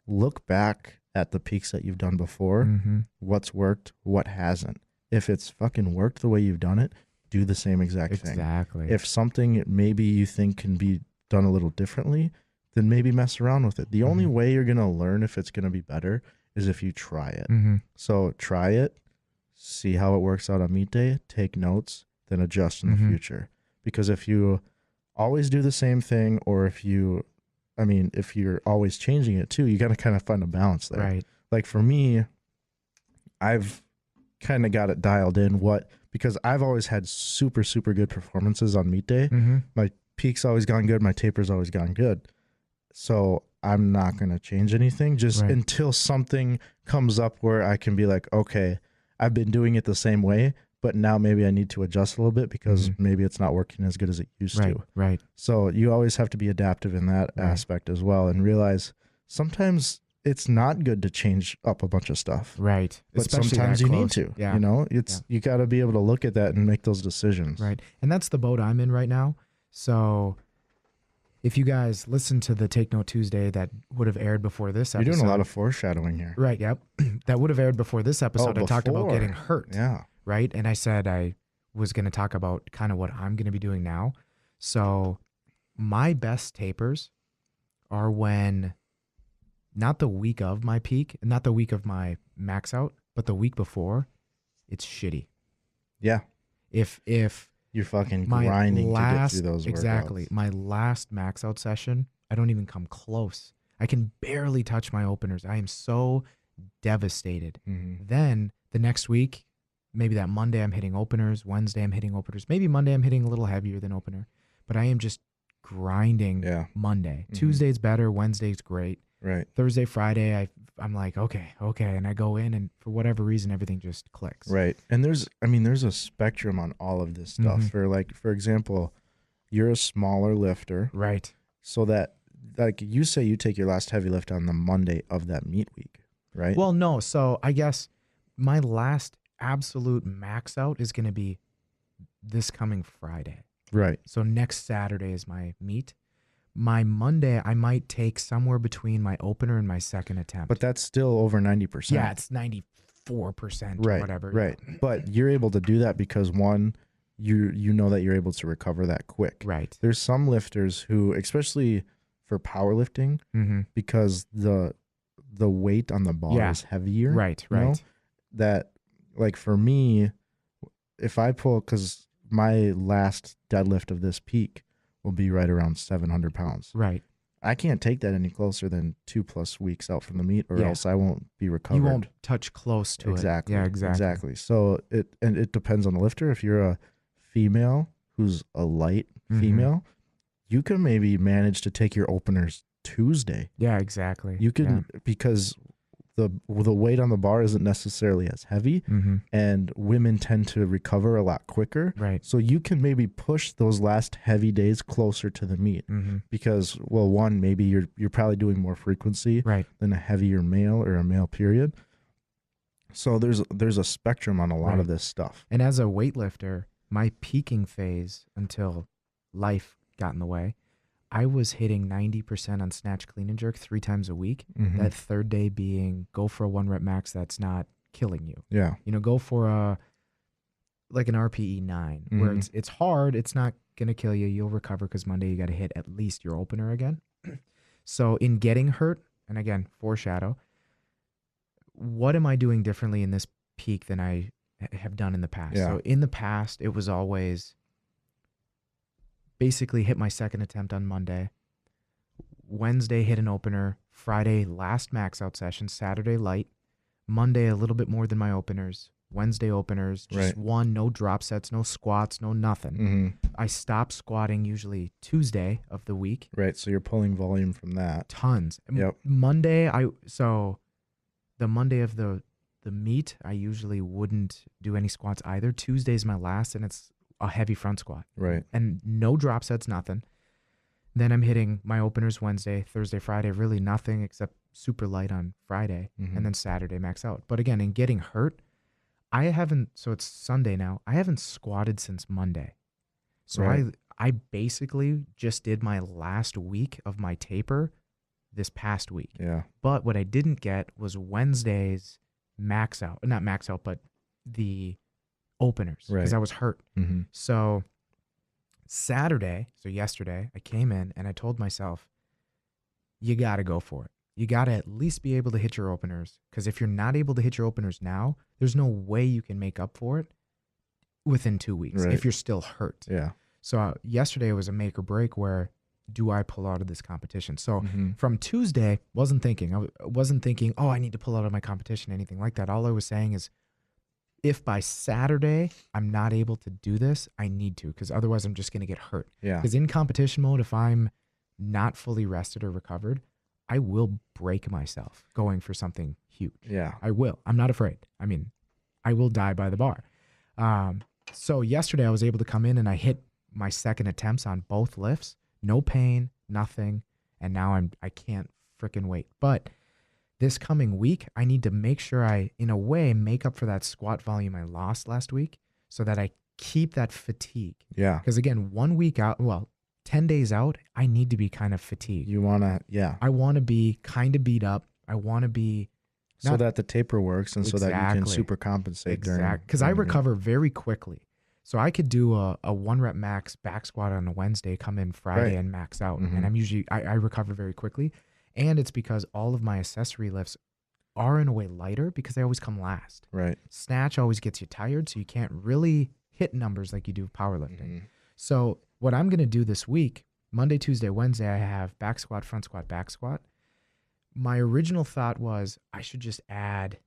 Look back at the peaks that you've done before, what's worked, what hasn't. If it's fucking worked the way you've done it, do the same exact thing. Exactly. If something maybe you think can be done a little differently, then maybe mess around with it. The only way you're going to learn if it's going to be better is if you try it. So try it, see how it works out on meet day, take notes, then adjust in the future. Because if you always do the same thing, or if you're always changing it too, you got to kind of find a balance there. Right. Like for me, I've kind of got it dialed in because I've always had super, super good performances on meet day. My peak's always gone good. My taper's always gone good. So I'm not going to change anything just until something comes up where I can be like, okay, I've been doing it the same way, but now maybe I need to adjust a little bit because maybe it's not working as good as it used to. Right. So you always have to be adaptive in that aspect as well, and realize sometimes it's not good to change up a bunch of stuff. Right. But Especially sometimes that you close. need to. Yeah. You know, you got to be able to look at that and make those decisions. Right. And that's the boat I'm in right now. So if you guys listen to the Take Note Tuesday that would have aired before this episode. You're doing a lot of foreshadowing here. Right, yep. That would have aired before this episode. I talked about before. getting hurt. Yeah. Right? And I said I was going to talk about kind of what I'm going to be doing now. So my best tapers are when, not the week of my peak, not the week of my max out, but the week before, it's shitty. Yeah. If You're fucking my grinding last, to get through those exactly, workouts. my last max out session, I don't even come close. I can barely touch my openers. I am so devastated. Then the next week, maybe that Monday I'm hitting openers, Wednesday I'm hitting openers, maybe Monday I'm hitting a little heavier than opener, but I am just grinding Monday. Tuesday's better, Wednesday's great. Right. Thursday, Friday, I'm like, okay. And I go in and for whatever reason, everything just clicks. Right. And there's a spectrum on all of this stuff. For example, you're a smaller lifter. Right. So that, like you say, you take your last heavy lift on the Monday of that meet week, right? Well, no. So I guess my last absolute max out is going to be this coming Friday. Right. So next Saturday is my meet. My Monday, I might take somewhere between my opener and my second attempt. But that's still over 90%. Yeah, it's 94% or Right. whatever. Right. But you're able to do that because one, you know that you're able to recover that quick. Right. There's some lifters who, especially for powerlifting, Mm-hmm. because the weight on the bar Yeah. is heavier. Right. you know, Right. that, like, for me, if I pull, because my last deadlift of this peak will be right around 700 pounds. Right. I can't take that any closer than 2+ weeks out from the meet, or Yeah. else I won't be recovered. You won't touch close to Exactly. it. Yeah, exactly. So it depends on the lifter. If you're a female who's a light Mhm. female, you can maybe manage to take your openers Tuesday. Yeah, exactly. You can, because the weight on the bar isn't necessarily as heavy, Mm-hmm. and women tend to recover a lot quicker. Right. So you can maybe push those last heavy days closer to the meet, Mm-hmm. because, well, one, maybe you're probably doing more frequency Right. than a heavier male or a male period. So there's a spectrum on a lot Right. of this stuff. And as a weightlifter, my peaking phase until life got in the way, I was hitting 90% on snatch, clean, and jerk 3 times a week. Mhm. That third day being go for a 1 rep max that's not killing you. Yeah. You know, go for an RPE 9 where Mhm. it's hard. It's not going to kill you. You'll recover because Monday you got to hit at least your opener again. So in getting hurt, and again, foreshadow, what am I doing differently in this peak than I have done in the past? Yeah. So in the past, it was always basically hit my second attempt on Monday. Wednesday hit an opener. Friday last max out session. Saturday light. Monday a little bit more than my openers. Wednesday openers. Just Right. one, no drop sets, no squats, no nothing. Mm-hmm. I stop squatting usually Tuesday of the week. Right. So you're pulling volume from that. Tons. Yep. Monday, so the Monday of the meet, I usually wouldn't do any squats either. Tuesday's my last, and it's a heavy front squat. Right. And no drop sets, nothing. Then I'm hitting my openers Wednesday, Thursday, Friday, really nothing except super light on Friday, Mhm. and then Saturday max out. But again, in getting hurt, I haven't, so it's Sunday now, I haven't squatted since Monday. So Right. I basically just did my last week of my taper this past week. Yeah. But what I didn't get was Wednesday's max out, not max out, but the openers because Right. I was hurt. Mm-hmm. So Saturday, so yesterday, I came in and I told myself, you got to go for it. You got to at least be able to hit your openers, because if you're not able to hit your openers now, there's no way you can make up for it within 2 weeks Right. if you're still hurt. Yeah. So yesterday was a make or break where do I pull out of this competition? So Mhm. from Tuesday, wasn't thinking. I wasn't thinking, oh, I need to pull out of my competition, anything like that. All I was saying is, if by Saturday I'm not able to do this, I need to, because otherwise I'm just going to get hurt. Yeah. Because in competition mode, if I'm not fully rested or recovered, I will break myself going for something huge. Yeah. I will. I'm not afraid. I mean, I will die by the bar. So yesterday I was able to come in and I hit my second attempts on both lifts. No pain, nothing. And now I can't freaking wait. But this coming week, I need to make sure I, in a way, make up for that squat volume I lost last week so that I keep that fatigue. Yeah. Because again, 1 week out, 10 days out, I need to be kind of fatigued. You want to, yeah. I want to be kind of beat up. I want to be So not- that the taper works and so that you can Exactly. super compensate during. Because I during the meet. recover very quickly. So I could do a 1 rep max back squat on a Wednesday, come in Friday Right. and max out. Mhm. And I'm usually, I recover very quickly. And it's because all of my accessory lifts are in a way lighter because they always come last. Right. Snatch always gets you tired, so you can't really hit numbers like you do with powerlifting. Mhm. So what I'm going to do this week, Monday, Tuesday, Wednesday, I have back squat, front squat, back squat. My original thought was I should just add,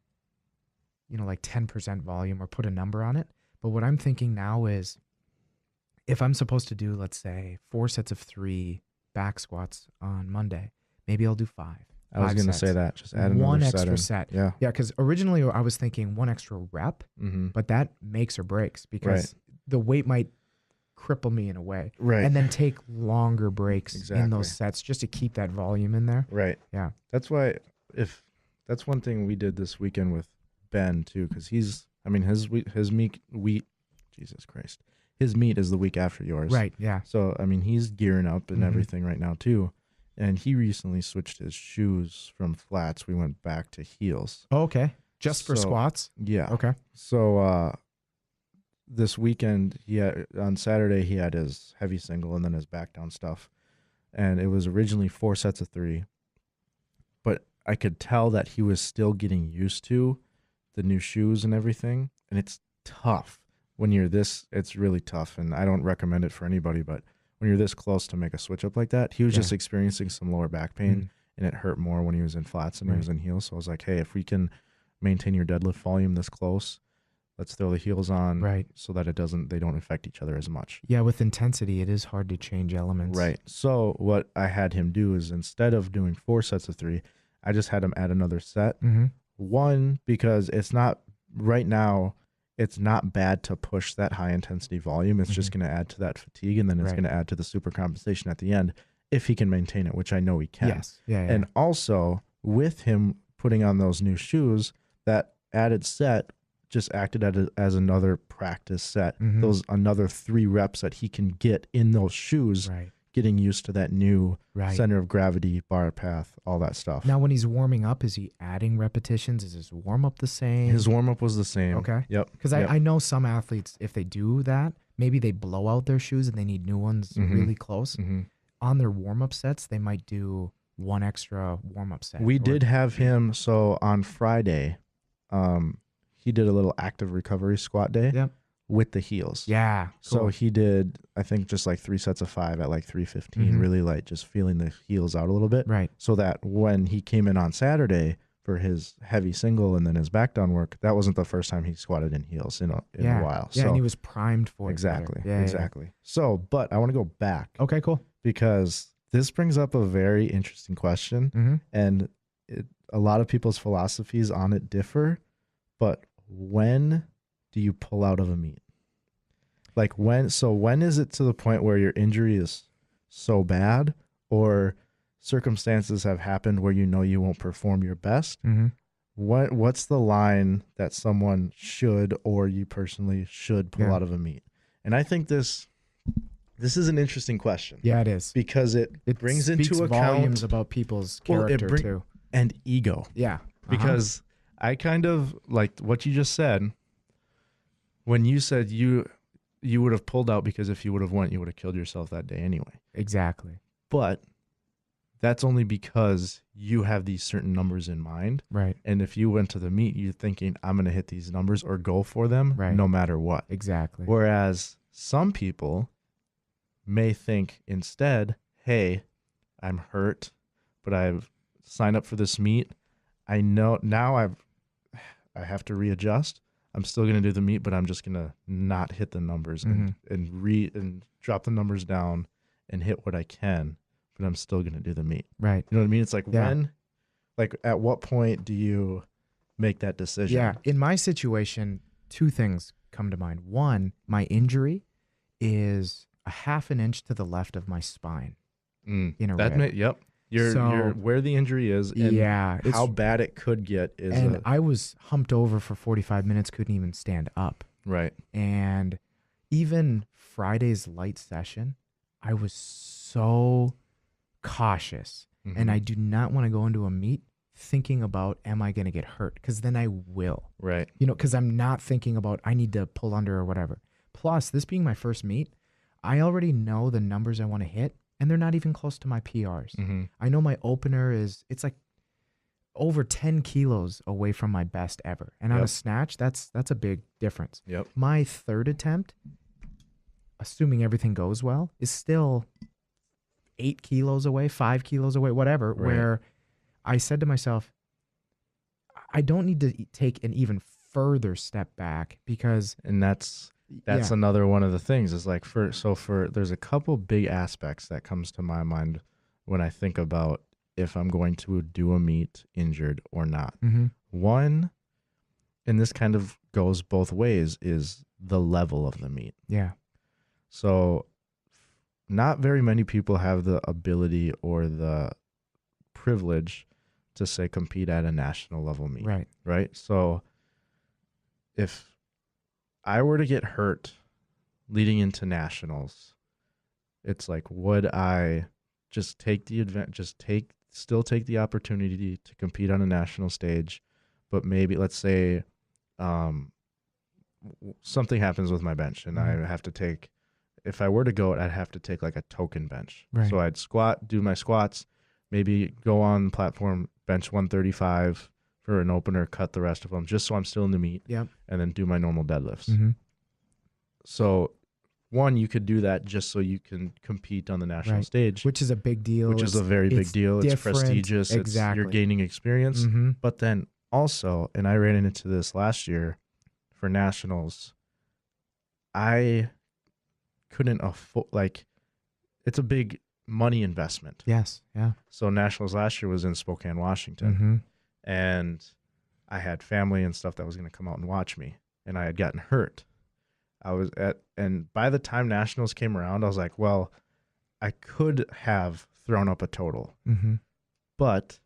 like 10% volume or put a number on it. But what I'm thinking now is if I'm supposed to do, let's say, 4 sets of 3 back squats on Monday, maybe I'll do 5. I was 5 going to sets. say that. Just add another One set extra in. set. Yeah. Yeah, because originally I was thinking 1 extra rep, Mm-hmm. but that makes or breaks because the weight might cripple me in a way. Right. And then take longer breaks in Exactly. those sets just to keep that volume in there. Right. Yeah. That's why that's one thing we did this weekend with Ben too, because his meat, Jesus Christ, his meat is the week after yours. Right. Yeah. So he's gearing up and Mhm. everything right now too, and he recently switched his shoes from flats. We went back to heels. Oh, okay. Just for So- squats? Yeah. Okay. So this weekend, on Saturday, he had his heavy single and then his back down stuff. And it was originally 4 sets of 3. But I could tell that he was still getting used to the new shoes and everything. And it's tough when you're this. It's really tough. And I don't recommend it for anybody. But when you're this close to make a switch up like that, he was just experiencing some lower back pain. And it hurt more when he was in flats than he was in heels. So I was like, hey, if we can maintain your deadlift volume this close, let's throw the heels on so that they don't affect each other as much. Yeah, with intensity, it is hard to change elements. Right. So what I had him do is instead of doing 4 sets of 3, I just had him add another set. One, because it's not right now, it's not bad to push that high intensity volume. It's just going to add to that fatigue, and then it's going to add to the super compensation at the end if he can maintain it, which I know he can. Yes. Yeah. And also with him putting on those new shoes, that added set just acted as another practice set. Those another 3 reps that he can get in those shoes, getting used to that new center of gravity, bar path, all that stuff. Now, when he's warming up, is he adding repetitions? Is his warm up the same? His warm up was the same. Okay. Yep. Because I know some athletes, if they do that, maybe they blow out their shoes and they need new ones really close. On their warm up sets, they might do 1 extra warm up set. We did have him. So on Friday, he did a little active recovery squat day with the heels. Yeah. Cool. So he did, I think, just like 3 sets of 5 at like 315, really like just feeling the heels out a little bit. Right. So that when he came in on Saturday for his heavy single and then his back down work, that wasn't the first time he squatted in heels in a while. Yeah, so, and he was primed for it. Exactly. Yeah, exactly. So, but I want to go back. Okay, cool. Because this brings up a very interesting question. And a lot of people's philosophies on it differ. But when do you pull out of a meet? Like when is it to the point where your injury is so bad or circumstances have happened where you know you won't perform your best? What's the line that someone should or you personally should pull out of a meet? And I think this is an interesting question. Yeah, it is. Because it brings into account volumes about people's character too. And ego. Yeah. Because I kind of like what you just said when you said you would have pulled out because if you would have went, you would have killed yourself that day anyway. Exactly. But that's only because you have these certain numbers in mind. Right. And if you went to the meet, you're thinking, I'm going to hit these numbers or go for them no matter what. Exactly. Whereas some people may think instead, hey, I'm hurt, but I've signed up for this meet. I know now I have to readjust. I'm still going to do the meet, but I'm just going to not hit the numbers and drop the numbers down and hit what I can, but I'm still going to do the meet. Right. You know what I mean? It's like at what point do you make that decision? Yeah. In my situation, 2 things come to mind. One, my injury is a 1/2 inch to the left of my spine in a rib. Yep. You're where the injury is and how bad it could get is. And I was humped over for 45 minutes, couldn't even stand up. Right. And even Friday's light session, I was so cautious. And I do not want to go into a meet thinking about, am I going to get hurt? Because then I will. Right. You know, because I'm not thinking about, I need to pull under or whatever. Plus, this being my first meet, I already know the numbers I want to hit. And they're not even close to my PRs. I know my opener it's like over 10 kilos away from my best ever. And on a snatch, that's a big difference. Yep. My 3rd attempt, assuming everything goes well, is still 8 kilos away, 5 kilos away, whatever, where I said to myself, I don't need to take an even further step back because... And that's another one of the things is like there's a couple big aspects that comes to my mind when I think about if I'm going to do a meet injured or not. One, and this kind of goes both ways, is the level of the meet. Yeah. So not very many people have the ability or the privilege to say compete at a national level meet. Right. So if I were to get hurt leading into nationals, it's like, would I just take the still take the opportunity to compete on a national stage, but maybe let's say something happens with my bench and I have to take, if I were to go, I'd have to take like a token bench. Right. So I'd squat, do my squats, maybe go on platform, bench 135 for an opener, cut the rest of them just so I'm still in the meet. Yep. And then do my normal deadlifts. Mm-hmm. So one, you could do that just so you can compete on the national Right. stage, Which is a big deal. which is a very big deal. It's different. prestigious. Exactly. You're gaining experience. Mm-hmm. But then also, and I ran into this last year for nationals, I couldn't afford, like, it's a big money investment. Yes. Yeah. So nationals last year was in Spokane, Washington. Mm-hmm. And I had family and stuff that was going to come out and watch me. And I had gotten hurt. And by the time nationals came around, I was like, well, I could have thrown up a total, Mm-hmm. but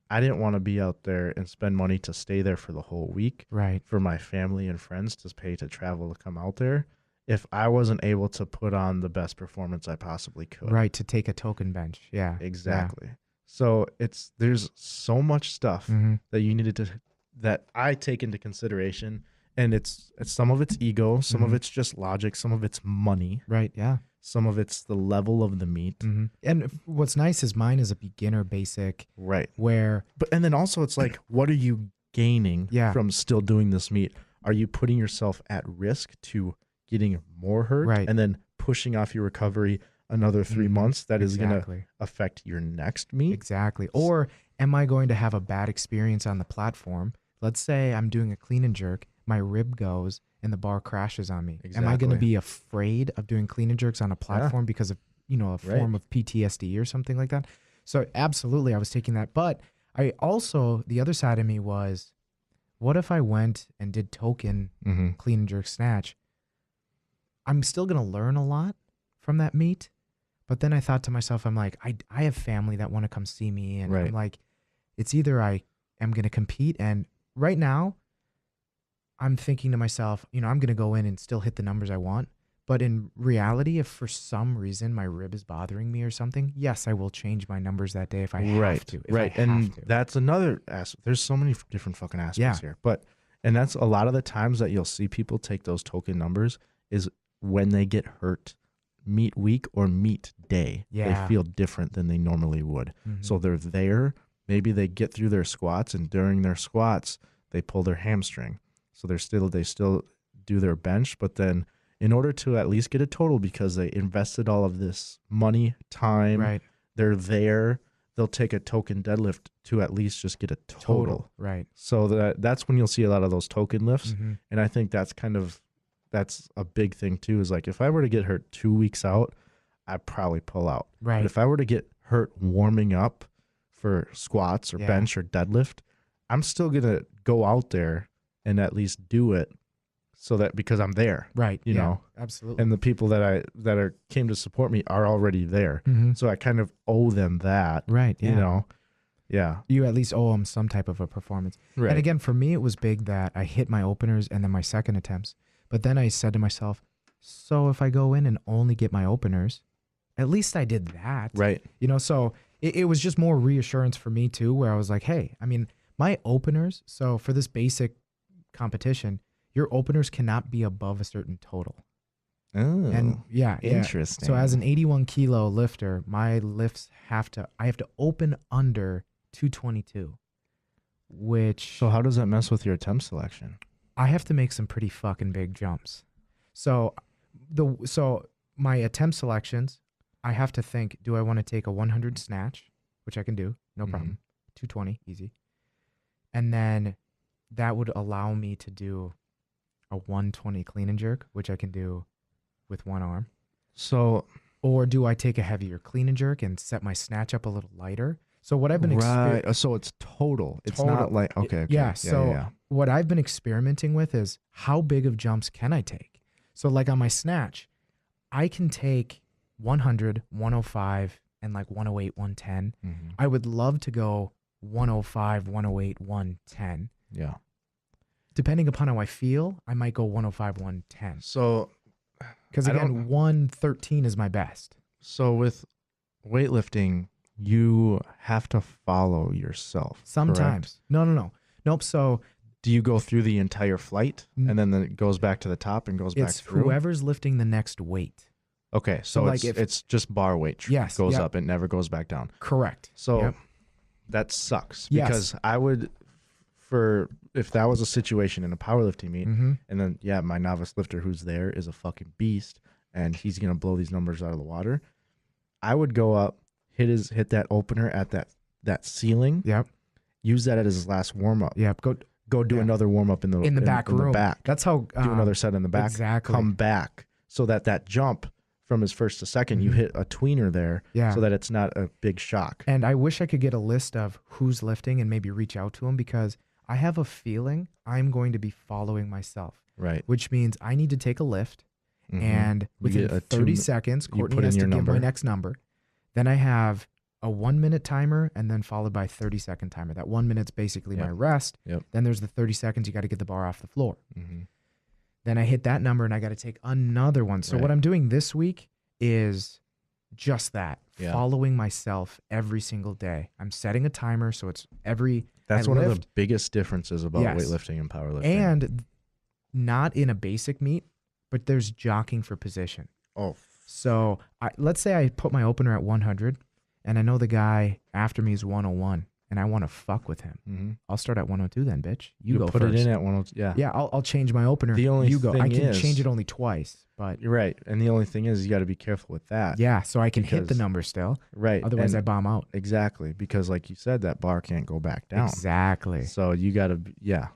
I didn't want to be out there and spend money to stay there for the whole week Right. for my family and friends to pay to travel to come out there if I wasn't able to put on the best performance I possibly could. Right. To take a token bench. Yeah. Exactly. So there's so much stuff Mm-hmm. that I take into consideration, and it's some of it's ego, some of it's just logic, some of it's money, Right. Yeah. some of it's the level of the meet. Mm-hmm. And what's nice is mine is a beginner basic Right. where And then also it's like, what are you gaining Yeah. from still doing this meet? Are you putting yourself at risk to getting more hurt Right. and then pushing off your recovery another 3 Mhm. months? That is going to exactly. affect your next meet. Exactly. Or am I going to have a bad experience on the platform? Let's say I'm doing a clean and jerk, my rib goes and the bar crashes on me. Am I going to Exactly. be afraid of doing clean and jerks on a platform because of, a Right. form of PTSD or something like that? So absolutely, I was taking that. But I also, the other side of me was, what if I went and did token Mm-hmm. clean and jerk snatch? I'm still going to learn a lot from that meet. But then I thought to myself, I'm like, I have family that want to come see me. And Right. I'm like, it's either I am going to compete. And right now, I'm thinking to myself, I'm going to go in and still hit the numbers I want. But in reality, if for some reason my rib is bothering me or something, yes, I will change my numbers that day if I have to. If I Right. have And to. that's another aspect. There's so many different fucking aspects here. And that's a lot of the times that you'll see people take those token numbers is when they get hurt meet week or meet day. Yeah. They feel different than they normally would. Mhm. So they're there. Maybe they get through their squats, and during their squats, they pull their hamstring. So they still do their bench, but then in order to at least get a total, because they invested all of this money, time, Right. they're there, they'll take a token deadlift to at least just get a total. Right. So that's when you'll see a lot of those token lifts. Mhm. And I think that's a big thing too, is like, if I were to get hurt 2 weeks out, I'd probably pull out. Right. But if I were to get hurt warming up for squats or Yeah. bench or deadlift, I'm still going to go out there and at least do it, so that, because I'm there, Right. you yeah, know, absolutely. and the people that came to support me are already there. Mhm. So I kind of owe them that, Right. Yeah. you know? Yeah. You at least owe them some type of a performance. Right. And again, for me, it was big that I hit my openers and then my second attempts. But then I said to myself, so if I go in and only get my openers, at least I did that. Right. So it was just more reassurance for me too, where I was like, hey, I mean, my openers, so for this basic competition, your openers cannot be above a certain total. Oh, And yeah. interesting. So as an 81 kilo lifter, my lifts I have to open under 222, which So how does that mess with your attempt selection? I have to make some pretty fucking big jumps. So my attempt selections, I have to think, do I want to take a 100 snatch, which I can do, no problem. 220, easy. And then that would allow me to do a 120 clean and jerk, which I can do with one arm. So Or do I take a heavier clean and jerk and set my snatch up a little lighter? So what I've been So it's total. It's Total. not like okay. Yeah, so what I've been experimenting with is how big of jumps can I take? So like on my snatch, I can take 100, 105, and like 108, 110. Mhm. I would love to go 105, 108, 110. Yeah. Depending upon how I feel, I might go 105, 110. So Because I again, don't- 113 is my best. So with weightlifting, you have to follow yourself. Sometimes. correct? No. Nope. So Do you go through the entire flight and then it goes back to the top and goes back It's through? whoever's lifting the next weight. Okay, so like it's just bar weight. Yes, goes yep. up. It never goes back down. Correct. So Yep. that sucks Yes. because I would, if that was a situation in a powerlifting meet, and then my novice lifter who's there is a fucking beast and he's gonna blow these numbers out of the water, I would go up, hit that opener at that ceiling. Yep. Use that as his last warm up. Yep. Go do another warm up in the back room. The back. That's how Do another set in the back. Exactly. Come back so that jump from his first to second, you hit a tweener there, Yeah. so that it's not a big shock. And I wish I could get a list of who's lifting and maybe reach out to them, because I have a feeling I'm going to be following myself, Right. which means I need to take a lift, and You within get a 30 2 seconds, you Courtney put in has to your give my number. next number. Then I have a 1 minute timer and then followed by 30-second timer. That 1 minute's basically my rest. Yep. Then there's the 30 seconds you got to get the bar off the floor. Mm-hmm. Then I hit that number and I got to take another one. So Right. what I'm doing this week is just that, Yeah. following myself every single day. I'm setting a timer, so it's every That's I one of lift, the biggest differences about Yes. weightlifting and powerlifting. and not in a basic meet, but there's jockeying for position. oh, So let's say I put my opener at 100, and I know the guy after me is 101, and I want to fuck with him. mm-hmm. I'll start at 102 then, bitch. You go put first. it in at 102. Yeah. Yeah, I'll change my opener. The only you go. I thing can is- change it only twice, but You're right. And the only thing is you got to be careful with that. yeah, so I can hit the Because- number still. Right. Otherwise, and I bomb out. Exactly. Because like you said, that bar can't go back down. Exactly. So you got to, Yeah.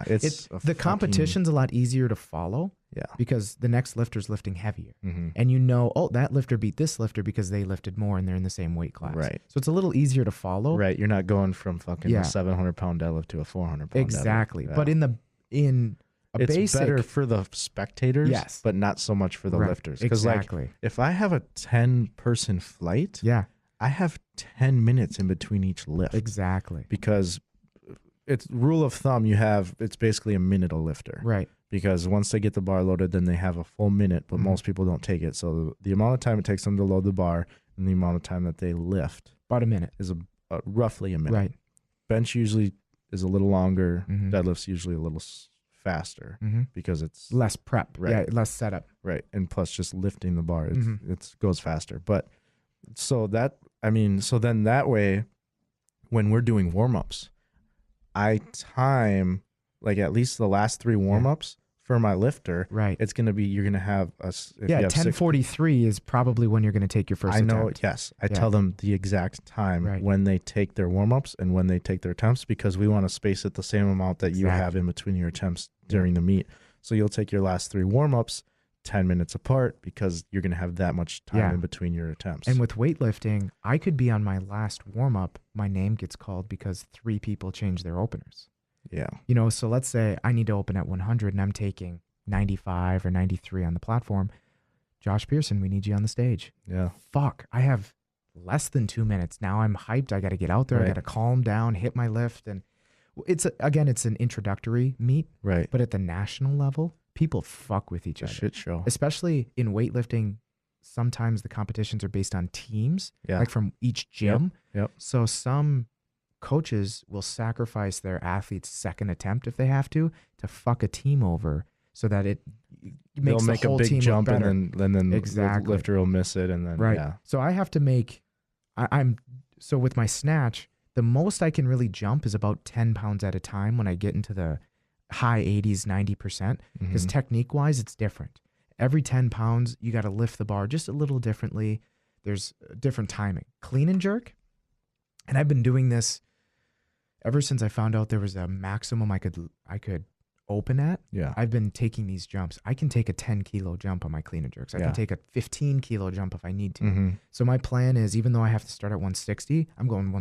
It's the competition's a lot easier to follow Yeah. because the next lifter's lifting heavier. Mm-hmm. And you know, oh, that lifter beat this lifter because they lifted more and they're in the same weight class. Right. So it's a little easier to follow. Right. You're not going from fucking Yeah. a 700-pound deadlift to a 400-pound Exactly. deadlift. Yeah. But in a it's basic, better for the spectators, Yes. but not so much for the Right, lifters. Because exactly. like if I have a 10-person flight, Yeah, I have 10 minutes in between each lift. exactly. Because it's rule of thumb, it's basically a minute a lifter. Right. Because once they get the bar loaded, then they have a full minute, but most people don't take it. So the amount of time it takes them to load the bar and the amount of time that they lift About a minute. is roughly a minute. Right. Bench usually is a little longer. Mhm. Deadlift's usually a little faster Mm-hmm. because it's Less prep. Right. Yeah, less setup. right, and plus just lifting the bar, Mhm. it goes faster. But so then that way, when we're doing warm ups, I time like at least the last 3 warm ups for my lifter. Right. It's gonna be you're gonna have if Yeah, you have 10:43 is probably when you're going to take your first I know. attempt. Yes, I Yeah. tell them the exact time Right. when they take their warm ups and when they take their attempts because we want to space it the same amount that you have Exactly. in between your attempts during the meet. So you'll take your last 3 warm ups 10 minutes apart because you're going to have that much time Yeah. in between your attempts. And with weightlifting, I could be on my last warm up. My name gets called because 3 people change their openers. yeah, You know, so let's say I need to open at 100 and I'm taking 95 or 93 on the platform. Josh Pearson, we need you on the stage. yeah, Fuck, I have less than 2 minutes. Now I'm hyped. I got to get out there. I Right. got to calm down, hit my lift. And it's an introductory meet, right. but at the national level, people fuck with each It's a other. shit show. Especially in weightlifting, sometimes the competitions are based on teams, Yeah. like from each gym. Yep. So some coaches will sacrifice their athlete's second attempt if they have to fuck a team over so that it makes They'll make the whole a big team jump look better. and then Exactly. the lifter will miss it and then Right. yeah. So I have to make, so with my snatch, the most I can really jump is about 10 pounds at a time when I get into the high 80s, 90%, because Mhm. technique wise, it's different. Every 10 pounds, you got to lift the bar just a little differently. There's different timing. Clean and jerk. And I've been doing this ever since I found out there was a maximum I could open at. Yeah. I've been taking these jumps. I can take a 10-kilo jump on my clean and jerks. I Yeah. can take a 15-kilo jump if I need to. Mm-hmm. So my plan is, even though I have to start at 160, I'm going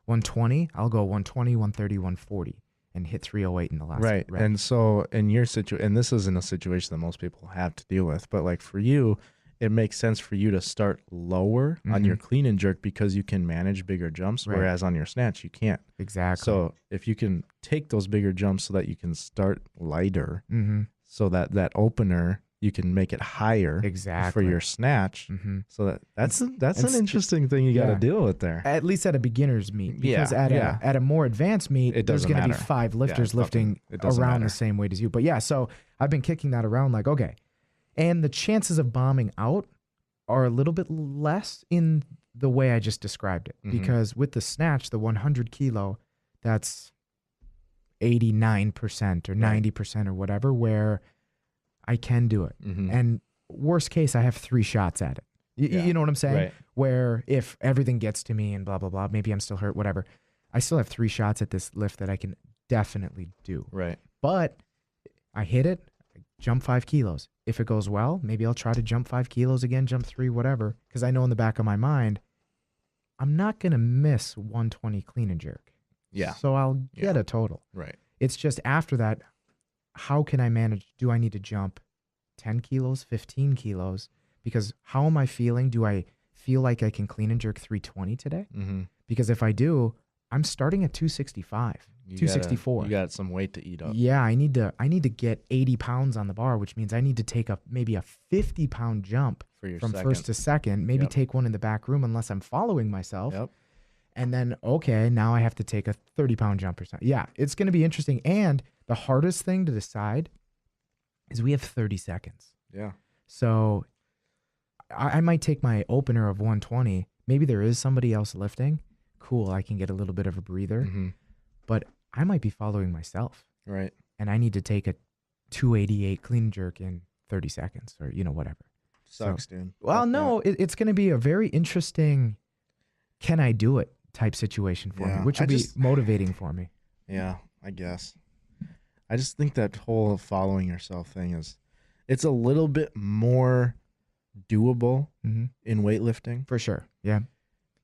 120. I'll go 120, 130, 140, and hit 308 in the last Right. rep. And so in your situation, and this isn't a situation that most people have to deal with, but like for you, it makes sense for you to start lower on your clean and jerk because you can manage bigger jumps, Right. whereas on your snatch, you can't. Exactly. So if you can take those bigger jumps so that you can start lighter, Mm-hmm. so that opener, you can make it higher for Exactly. your snatch. Mm-hmm. So that's an and interesting thing you got to yeah. deal with there. At least at a beginner's meet, because Yeah, at a more advanced meet, It there's doesn't going to be matter. 5 lifters lifting it doesn't around matter. the same weight as you. But yeah, so I've been kicking that around like, okay. And the chances of bombing out are a little bit less in the way I just described it. Mhm. Because with the snatch, the 100 kilo, that's 89% or 90% or whatever, where I can do it. Mhm. And worst case, I have 3 shots at it. Yeah. You know what I'm saying? Right. Where if everything gets to me and blah, blah, blah, maybe I'm still hurt, whatever. I still have 3 shots at this lift that I can definitely do. Right. But I hit it, I jump 5 kilos. If it goes well, maybe I'll try to jump 5 kilos again, jump 3, whatever. Because I know in the back of my mind, I'm not going to miss 120 clean and jerk. Yeah. So I'll get a total. Right. It's just after that, how can I manage? Do I need to jump 10 kilos, 15 kilos? Because how am I feeling? Do I feel like I can clean and jerk 320 today? Mm-hmm. Because if I do, I'm starting at 265, 264. You got some weight to eat up. Yeah, I need to get 80 pounds on the bar, which means I need to take maybe a 50-pound jump For your from second. first to second, maybe Yep. take one in the back room unless I'm following myself. Yep. And then, okay, now I have to take a 30-pound jump or something. Yeah, it's going to be interesting. And the hardest thing to decide is we have 30 seconds. Yeah. So I might take my opener of 120. Maybe there is somebody else lifting. Cool, I can get a little bit of a breather. Mm-hmm. But I might be following myself. Right. And I need to take a 288 clean jerk in 30 seconds or, whatever. Sucks, dude. Well, Fuck no, it's going to be a very interesting, can I do it type situation for me, Yeah, which will be motivating for me. that. Yeah, I guess. I just think that whole following yourself thing it's a little bit more doable Mm-hmm. in weightlifting. For sure. Yeah.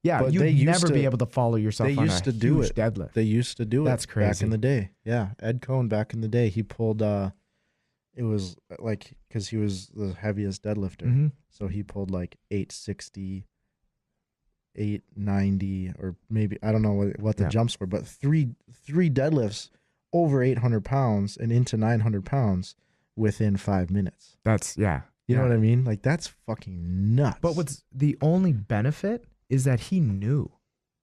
Yeah, But you'd they used never be to- able to follow yourself they on used a to do huge it. deadlift. They used to do That's it back crazy. in the day. Yeah, Ed Cohn back in the day, he pulled it was like cuz he was the heaviest deadlifter. Mm-hmm. So he pulled like 860, 890 or maybe I don't know what the Yeah. jumps were, but three deadlifts over 800 pounds and into 900 pounds within 5 minutes. That's, yeah. You know yeah. what I mean? Like that's fucking nuts. But what's the only benefit is that he knew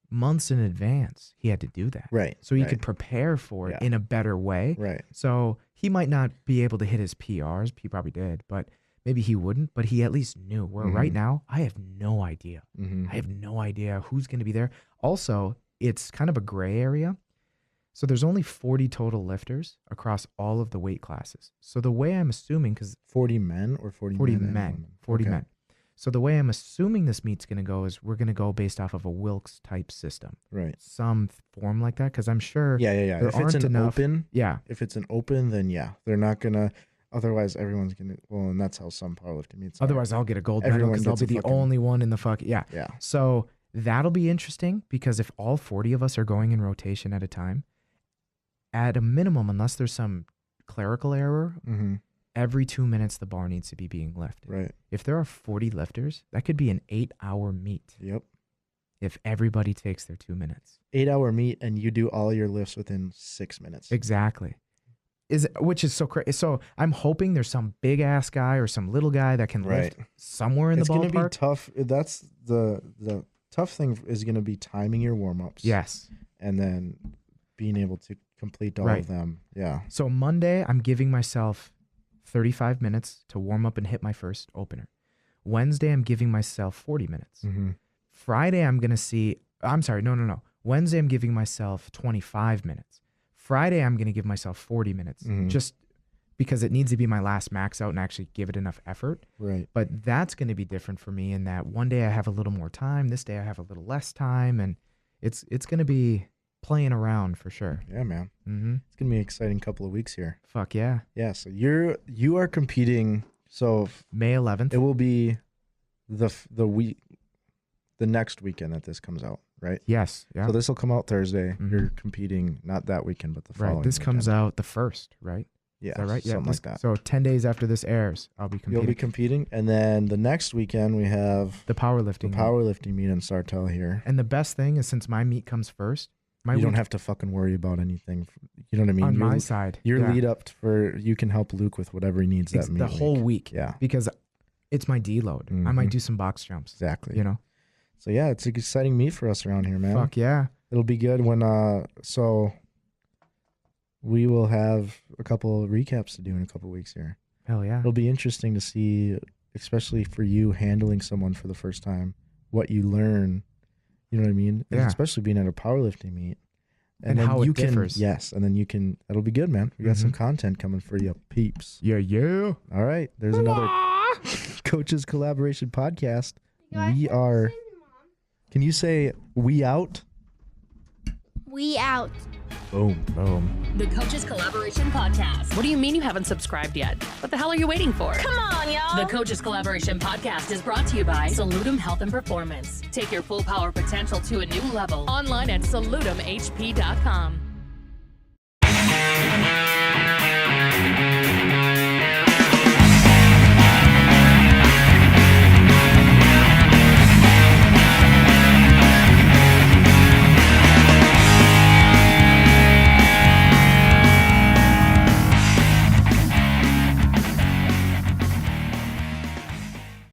months in advance he had to do that. right. So he right, could prepare for it Yeah. in a better way. right. So he might not be able to hit his PRs. He probably did, but maybe he wouldn't. But he at least knew. Where right Mhm. now, I have no idea. Mm-hmm. I have no idea who's going to be there. Also, it's kind of a gray area. So there's only 40 total lifters across all of the weight classes. So the way I'm assuming, because 40 men or 40 40 men? and men, women? 40 Okay. men. So the way I'm assuming this meet's going to go is we're going to go based off of a Wilks type system, Right. some form like that. Because I'm sure, Yeah. there If it's aren't an enough- open, yeah, if it's an open, then yeah, they're not gonna. Otherwise, everyone's gonna. Well, and that's how some powerlifting meets. are. otherwise I'll get a gold medal Everyone because I'll gets be a the fucking- only one in the fuck. Yeah. Yeah. So that'll be interesting because if all 40 of us are going in rotation at a time, at a minimum, unless there's some clerical error, Mm-hmm. every 2 minutes the bar needs to be being lifted. Right. If there are 40 lifters, that could be an 8-hour meet Yep. if everybody takes their 2 minutes. 8-hour meet, and you do all your lifts within 6 minutes. Exactly. Which is so crazy. So I'm hoping there's some big ass guy or some little guy that can lift Right. somewhere in It's the gonna be ballpark. tough. That's the tough thing is gonna be timing your warm ups. Yes. And then being able to complete all Right. of them. Yeah. So Monday, I'm giving myself 35 minutes to warm up and hit my first opener. Wednesday, I'm giving myself 40 minutes. Mm-hmm. Friday, no. Wednesday, I'm giving myself 25 minutes. Friday, I'm going to give myself 40 minutes Mhm. just because it needs to be my last max out and actually give it enough effort. Right. But that's going to be different for me in that one day I have a little more time. This day I have a little less time. And it's going to be playing around for sure. Yeah, man. Mm-hmm. It's gonna be an exciting couple of weeks here. Fuck yeah. Yeah. So you are competing. So May 11th. it will be the next weekend that this comes out, right? Yes. Yeah. So this will come out Thursday. Mhm. You're competing not that weekend, but the following. Right. This comes weekend. out the 1st, right? Yeah. Is that right? Yeah. Something like that. So 10 days after this airs, I'll be competing. You'll be competing, and then the next weekend we have the the powerlifting. meet. powerlifting meet in Sartell here. And the best thing is since my meet comes first, you don't have to fucking worry about anything. You know what I mean? On my side. Your lead up for you can help Luke with whatever he needs that the whole week. Yeah. Because it's my deload. I might do some box jumps. Exactly. You know? So yeah, it's an exciting meet for us around here, man. Fuck yeah. It'll be good when so we will have a couple of recaps to do in a couple of weeks here. Hell yeah. It'll be interesting to see, especially for you handling someone for the first time, what you learn. You know what I mean? And Yeah. especially being at a powerlifting meet. And then how you it can, differs. Yes, and then you can, that'll be good, man. We got some content coming for you peeps. Yeah, yeah. All right, there's another Coaches Collaboration podcast. We are, can you say we out? We out. Boom. Boom. The Coaches Collaboration Podcast. What do you mean you haven't subscribed yet? What the hell are you waiting for? Come on, y'all. The Coaches Collaboration Podcast is brought to you by Salutum Health and Performance. Take your full power potential to a new level. Online at salutumhp.com.